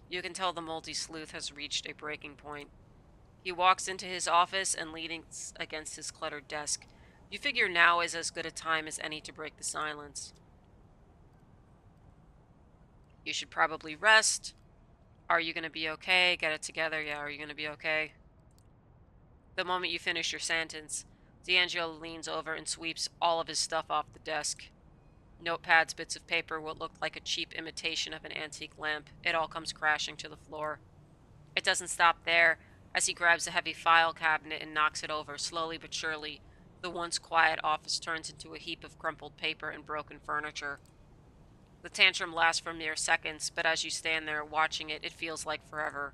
You can tell the moldy sleuth has reached a breaking point. He walks into his office and leans against his cluttered desk. You figure now is as good a time as any to break the silence. You should probably rest. Are you going to be okay? Get it together. Yeah, are you going to be okay? The moment you finish your sentence, D'Angelo leans over and sweeps all of his stuff off the desk. Notepads, bits of paper, what looked like a cheap imitation of an antique lamp. It all comes crashing to the floor. It doesn't stop there. As he grabs a heavy file cabinet and knocks it over, slowly but surely, the once quiet office turns into a heap of crumpled paper and broken furniture. The tantrum lasts for mere seconds, but as you stand there watching it, it feels like forever.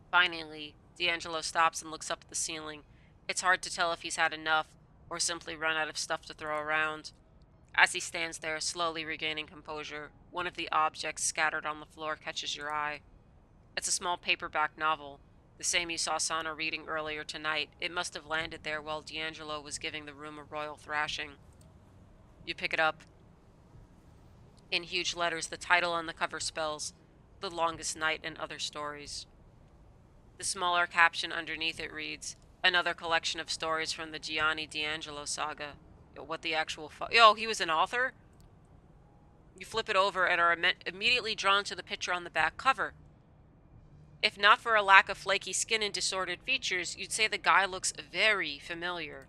Finally, D'Angelo stops and looks up at the ceiling. It's hard to tell if he's had enough, or simply run out of stuff to throw around. As he stands there, slowly regaining composure, one of the objects scattered on the floor catches your eye. It's a small paperback novel, the same you saw Sana reading earlier tonight. It must have landed there while D'Angelo was giving the room a royal thrashing. You pick it up. In huge letters, the title on the cover spells, The Longest Night and Other Stories. The smaller caption underneath it reads, Another collection of stories from the Gianni D'Angelo saga. Yo, what the actual Yo, he was an author? You flip it over and are immediately drawn to the picture on the back cover. If not for a lack of flaky skin and disordered features, you'd say the guy looks very familiar.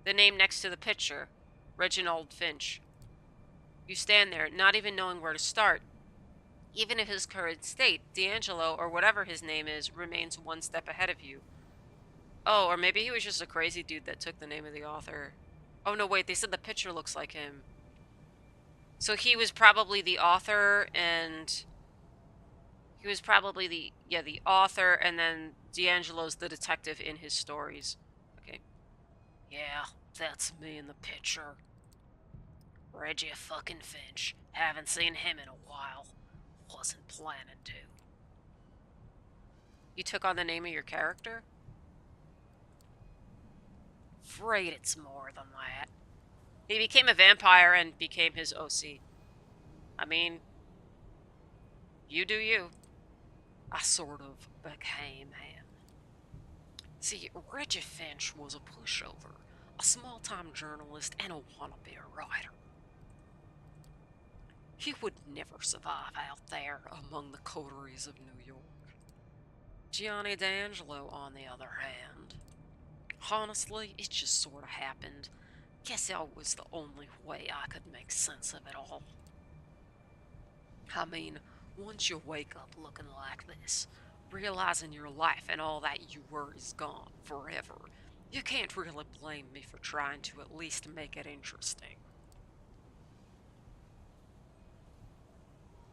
The name next to the picture, Reginald Finch. You stand there, not even knowing where to start. Even in his current state, D'Angelo, or whatever his name is, remains one step ahead of you. Oh, or maybe he was just a crazy dude that took the name of the author. Oh, no, wait, they said the picture looks like him. So he was probably the author, and he was probably the author, and then D'Angelo's the detective in his stories. Okay. Yeah, that's me in the picture. Reggie fucking Finch. Haven't seen him in a while. Wasn't planning to. You took on the name of your character? Afraid it's more than that. He became a vampire and became his OC. I mean, you do you. I sort of became him. See, Reggie Finch was a pushover, a small-time journalist, and a wannabe writer. He would never survive out there among the coteries of New York. Gianni D'Angelo, on the other hand, honestly, it just sort of happened. Guess that was the only way I could make sense of it all. I mean, once you wake up looking like this, realizing your life and all that you were is gone forever, you can't really blame me for trying to at least make it interesting.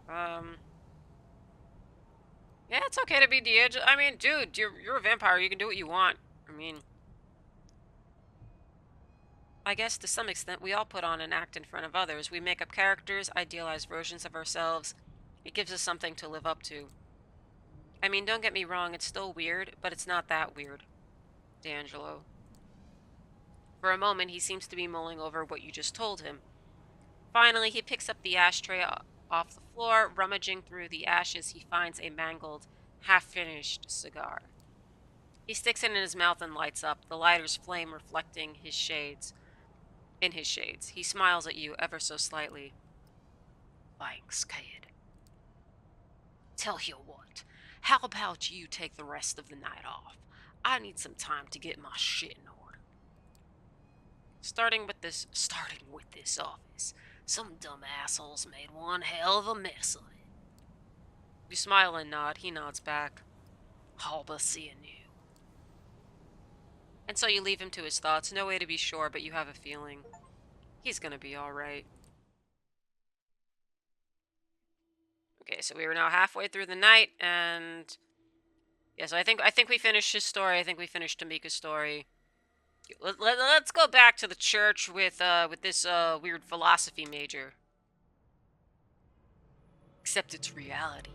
Yeah, it's okay to be D'Angelo. I mean, dude, you're a vampire. You can do what you want. I mean, I guess to some extent we all put on an act in front of others. We make up characters, idealized versions of ourselves. It gives us something to live up to. I mean, don't get me wrong, it's still weird, but it's not that weird, D'Angelo. For a moment, he seems to be mulling over what you just told him. Finally, he picks up the ashtray off the floor. Rummaging through the ashes, he finds a mangled, half-finished cigar. He sticks it in his mouth and lights up, the lighter's flame reflecting his shades. In his shades, he smiles at you ever so slightly. Thanks, kid. Tell you what, how about you take the rest of the night off? I need some time to get my shit in order. Starting with this office, some dumb assholes made one hell of a mess of it. You smile and nod. He nods back. I'll be seeing you. And so you leave him to his thoughts. No way to be sure, but you have a feeling he's gonna be alright. Okay, so we are now halfway through the night, and yeah, so I think we finished his story. I think we finished Tamika's story. Let's go back to the church with this weird philosophy major. Except it's reality.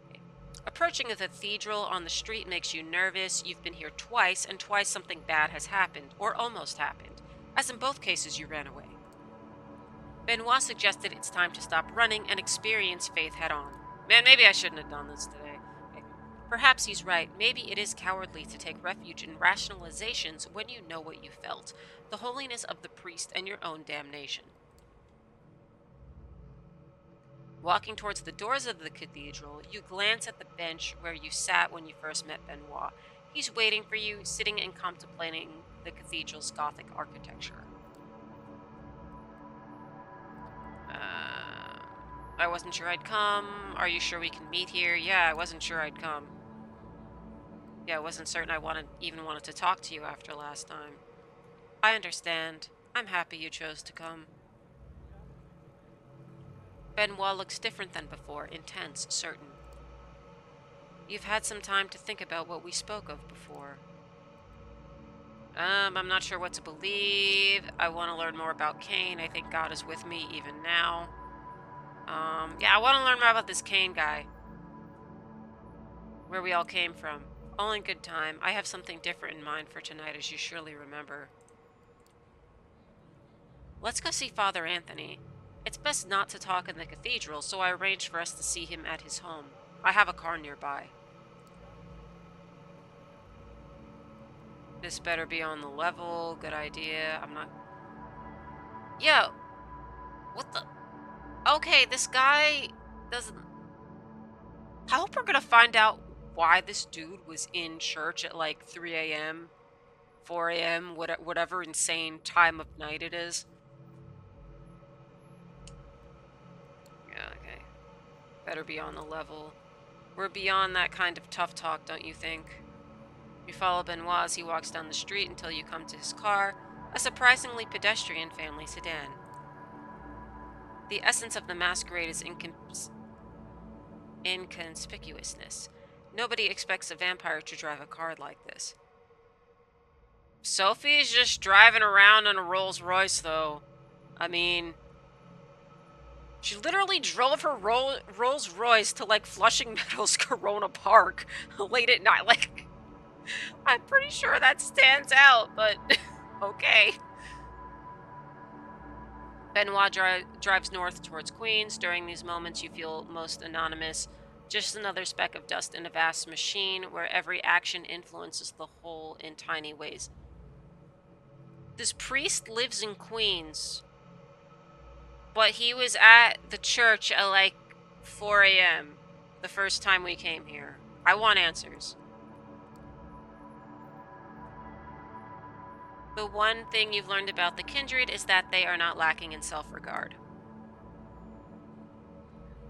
Okay. Approaching a cathedral on the street makes you nervous. You've been here twice, and twice something bad has happened, or almost happened, as in both cases you ran away. Benoit suggested it's time to stop running and experience faith head on. Man, maybe I shouldn't have done this today. Okay. Perhaps he's right. Maybe it is cowardly to take refuge in rationalizations when you know what you felt, the holiness of the priest and your own damnation. Walking towards the doors of the cathedral, you glance at the bench where you sat when you first met Benoit. He's waiting for you, sitting and contemplating the cathedral's Gothic architecture. I wasn't sure I'd come. Are you sure we can meet here? Yeah, I wasn't sure I'd come. Yeah, I wasn't certain I even wanted to talk to you after last time. I understand. I'm happy you chose to come. Benoit looks different than before, intense, certain. You've had some time to think about what we spoke of before. I'm not sure what to believe. I want to learn more about Cain. I think God is with me even now. Yeah, I want to learn more about this Cain guy. Where we all came from. All in good time. I have something different in mind for tonight, as you surely remember. Let's go see Father Anthony. It's best not to talk in the cathedral, so I arranged for us to see him at his home. I have a car nearby. This better be on the level. Good idea. I'm not... Yo! What the... Okay, this guy doesn't... I hope we're gonna find out why this dude was in church at like 3 a.m., 4 a.m., whatever insane time of night it is. Yeah, okay. Better be on the level. We're beyond that kind of tough talk, don't you think? You follow Benoit as he walks down the street until you come to his car, a surprisingly pedestrian family sedan. The essence of the Masquerade is inconspicuousness. Nobody expects a vampire to drive a car like this. Sophie's just driving around in a Rolls Royce, though. I mean, she literally drove her Rolls Royce to, like, Flushing Meadows Corona Park late at night. Like, I'm pretty sure that stands out, but okay. Benoit drives north towards Queens. During these moments, you feel most anonymous. Just another speck of dust in a vast machine where every action influences the whole in tiny ways. This priest lives in Queens, but he was at the church at like 4 a.m. the first time we came here. I want answers. The one thing you've learned about the kindred is that they are not lacking in self-regard.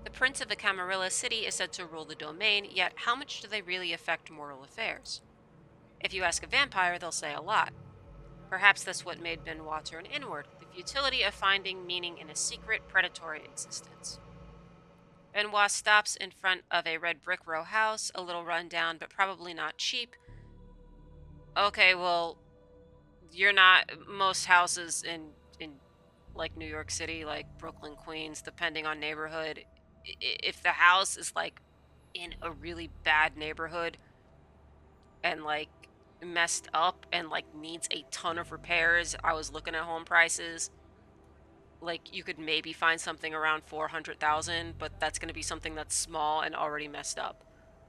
The prince of the Camarilla city is said to rule the domain, yet how much do they really affect moral affairs? If you ask a vampire, they'll say a lot. Perhaps that's what made Benoit turn inward, the futility of finding meaning in a secret, predatory existence. Benoit stops in front of a red brick row house, a little run down, but probably not cheap. Okay, well, you're not most houses in like New York City, like Brooklyn, Queens, depending on neighborhood. If the house is like in a really bad neighborhood and like messed up and like needs a ton of repairs, I was looking at home prices. Like you could maybe find something around 400,000, but that's going to be something that's small and already messed up.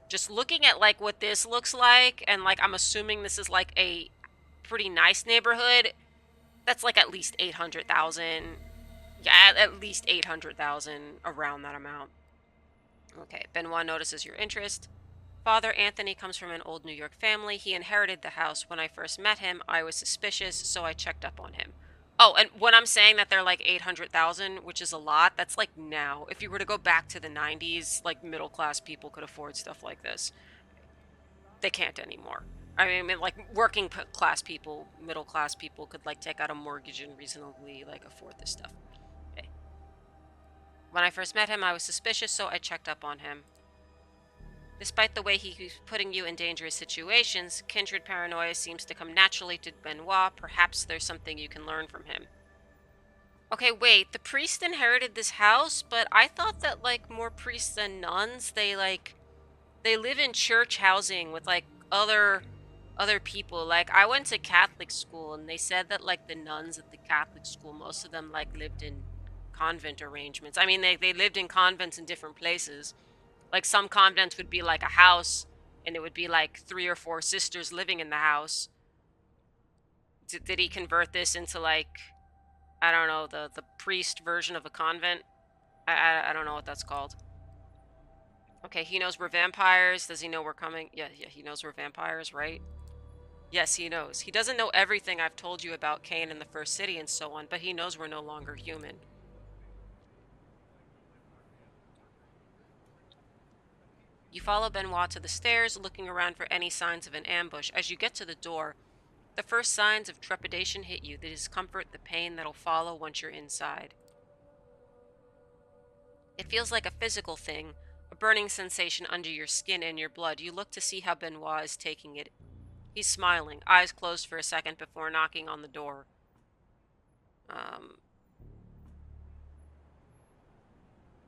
Just looking at like what this looks like, and like I'm assuming this is like a pretty nice neighborhood, that's like at least 800,000. Yeah, at least 800,000, around that amount. Okay, Benoit notices your interest. Father Anthony comes from an old New York family. He inherited the house. When I first met him, I was suspicious, so I checked up on him. Oh, and when I'm saying that they're like 800,000, which is a lot, that's like now. If you were to go back to the 90s, like middle class people could afford stuff like this. They can't anymore. I mean, like working class people, middle class people could like take out a mortgage and reasonably like afford this stuff. Okay. When I first met him, I was suspicious, so I checked up on him. Despite the way he's putting you in dangerous situations, kindred paranoia seems to come naturally to Benoit. Perhaps there's something you can learn from him. Okay, wait, the priest inherited this house, but I thought that, like, more priests than nuns, they live in church housing with, like, other people. Like, I went to Catholic school, and they said that, like, the nuns at the Catholic school, most of them, like, lived in convent arrangements. I mean, they lived in convents in different places. Like some convents would be like a house, and it would be like 3 or 4 sisters living in the house. Did he convert this into like, I don't know, the priest version of a convent? I don't know what that's called. Okay, he knows we're vampires. Does he know we're coming? Yeah, he knows we're vampires, right? Yes, he knows. He doesn't know everything I've told you about Cain and the First City and so on, but he knows we're no longer human. You follow Benoit to the stairs, looking around for any signs of an ambush. As you get to the door, the first signs of trepidation hit you, the discomfort, the pain that'll follow once you're inside. It feels like a physical thing, a burning sensation under your skin and your blood. You look to see how Benoit is taking it. He's smiling, eyes closed for a second before knocking on the door.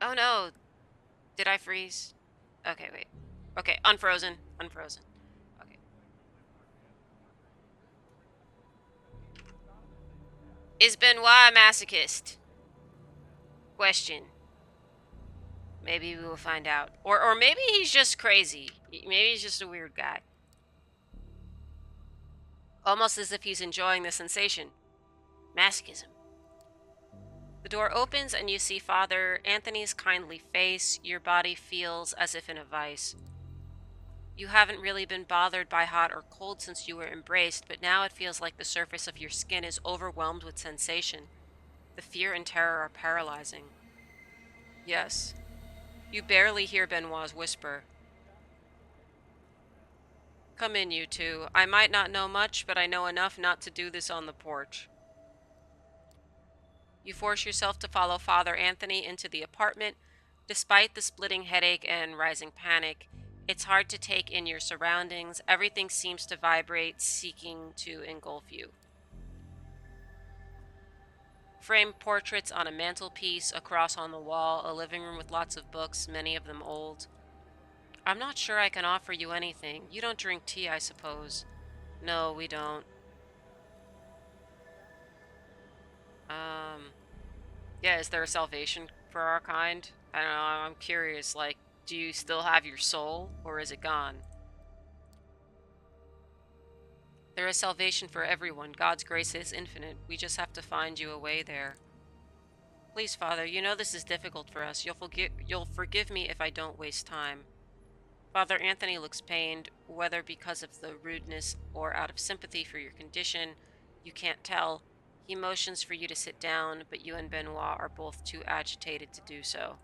Oh no, did I freeze? Okay, wait. Okay, unfrozen, unfrozen. Okay. Is Benoit a masochist? Question. Maybe we will find out. Or maybe he's just crazy. Maybe he's just a weird guy. Almost as if he's enjoying the sensation. Masochism. The door opens and you see Father Anthony's kindly face. Your body feels as if in a vice. You haven't really been bothered by hot or cold since you were embraced, but now it feels like the surface of your skin is overwhelmed with sensation. The fear and terror are paralyzing. Yes. You barely hear Benoit's whisper. Come in, you two. I might not know much, but I know enough not to do this on the porch. You force yourself to follow Father Anthony into the apartment. Despite the splitting headache and rising panic, it's hard to take in your surroundings. Everything seems to vibrate, seeking to engulf you. Framed portraits on a mantelpiece, a cross on the wall, a living room with lots of books, many of them old. I'm not sure I can offer you anything. You don't drink tea, I suppose. No, we don't. Um, yeah, is there a salvation for our kind? I don't know, I'm curious, like, do you still have your soul, or is it gone? There is salvation for everyone. God's grace is infinite. We just have to find you a way there. Please, Father, you know this is difficult for us. You'll forgive me if I don't waste time. Father Anthony looks pained, whether because of the rudeness or out of sympathy for your condition. You can't tell. He motions for you to sit down, but you and Benoit are both too agitated to do so.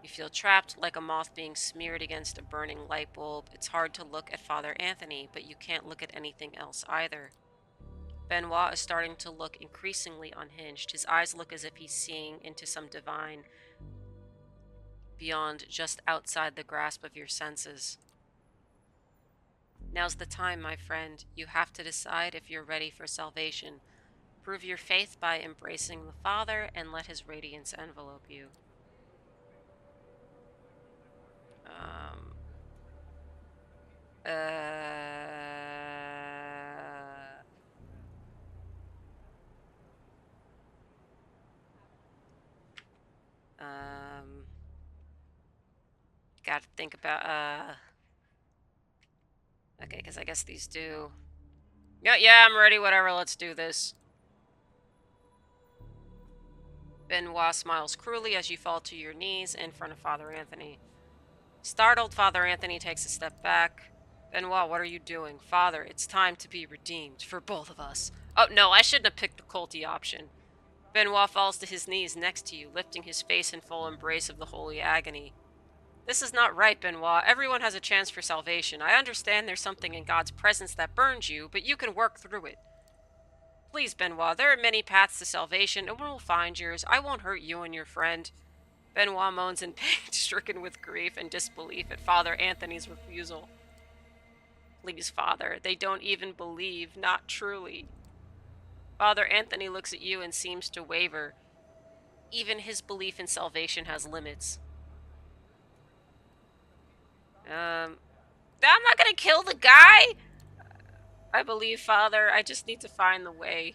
You feel trapped like a moth being smeared against a burning light bulb. It's hard to look at Father Anthony, but you can't look at anything else either. Benoit is starting to look increasingly unhinged. His eyes look as if he's seeing into some divine beyond, just outside the grasp of your senses. Now's the time, my friend. You have to decide if you're ready for salvation. Prove your faith by embracing the Father and let his radiance envelope you. Um, uh, um, Gotta think about, okay, because I guess these do. Yeah, I'm ready, whatever, let's do this. Benoit smiles cruelly as you fall to your knees in front of Father Anthony. Startled, Father Anthony takes a step back. Benoit, what are you doing? Father, it's time to be redeemed, for both of us. Oh, no, I shouldn't have picked the culty option. Benoit falls to his knees next to you, lifting his face in full embrace of the holy agony. This is not right, Benoit. Everyone has a chance for salvation. I understand there's something in God's presence that burns you, but you can work through it. Please, Benoit, there are many paths to salvation, and one will find yours. I won't hurt you and your friend. Benoit moans in pain, stricken with grief and disbelief at Father Anthony's refusal. Please, Father, they don't even believe, not truly. Father Anthony looks at you and seems to waver. Even his belief in salvation has limits. I'm not gonna kill the guy! I believe, Father. I just need to find the way.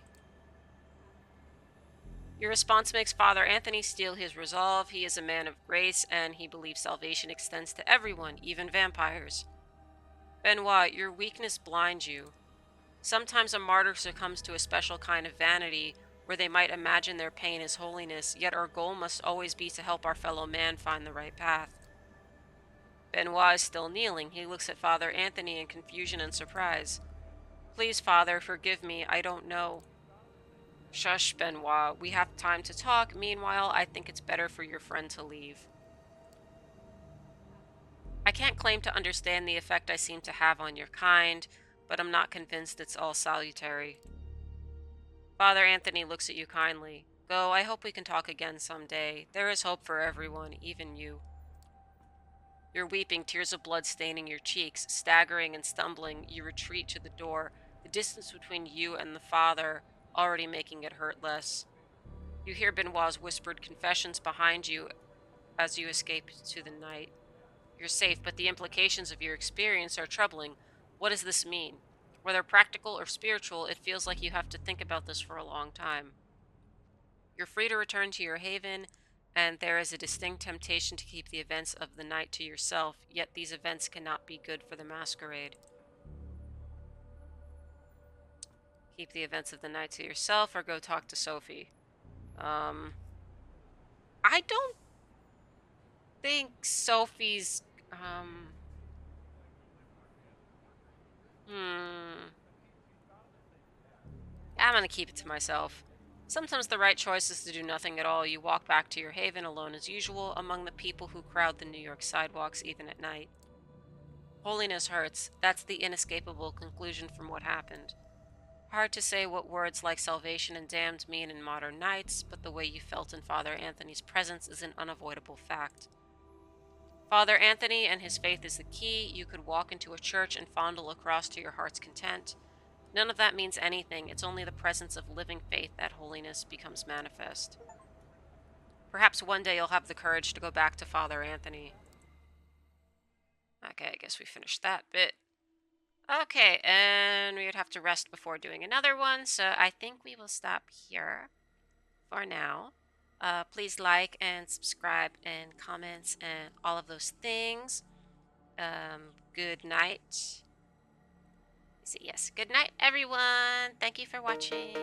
Your response makes Father Anthony steel his resolve. He is a man of grace, and he believes salvation extends to everyone, even vampires. Benoit, your weakness blinds you. Sometimes a martyr succumbs to a special kind of vanity, where they might imagine their pain is holiness, yet our goal must always be to help our fellow man find the right path. Benoit is still kneeling. He looks at Father Anthony in confusion and surprise. Please, Father, forgive me. I don't know. Shush, Benoit. We have time to talk. Meanwhile, I think it's better for your friend to leave. I can't claim to understand the effect I seem to have on your kind, but I'm not convinced it's all salutary. Father Anthony looks at you kindly. Go, I hope we can talk again someday. There is hope for everyone, even you. You're weeping, tears of blood staining your cheeks. Staggering and stumbling, you retreat to the door, the distance between you and the Father already making it hurt less. You hear Benoit's whispered confessions behind you as you escape to the night. You're safe, but the implications of your experience are troubling. What does this mean? Whether practical or spiritual, it feels like you have to think about this for a long time. You're free to return to your haven, and there is a distinct temptation to keep the events of the night to yourself, yet these events cannot be good for the Masquerade. Keep the events of the night to yourself, or go talk to Sophie. I don't think Sophie's, I'm gonna keep it to myself. Sometimes the right choice is to do nothing at all. You walk back to your haven alone as usual, among the people who crowd the New York sidewalks even at night. Holiness hurts. That's the inescapable conclusion from what happened. Hard to say what words like salvation and damned mean in modern nights, but the way you felt in Father Anthony's presence is an unavoidable fact. Father Anthony and his faith is the key. You could walk into a church and fondle a cross to your heart's content. None of that means anything. It's only the presence of living faith that holiness becomes manifest. Perhaps one day you'll have the courage to go back to Father Anthony. Okay, I guess we finished that bit. Okay, and we would have to rest before doing another one, so I think we will stop here for now. Please like and subscribe and comments and all of those things. Good night. Yes, good night, everyone. Thank you for watching.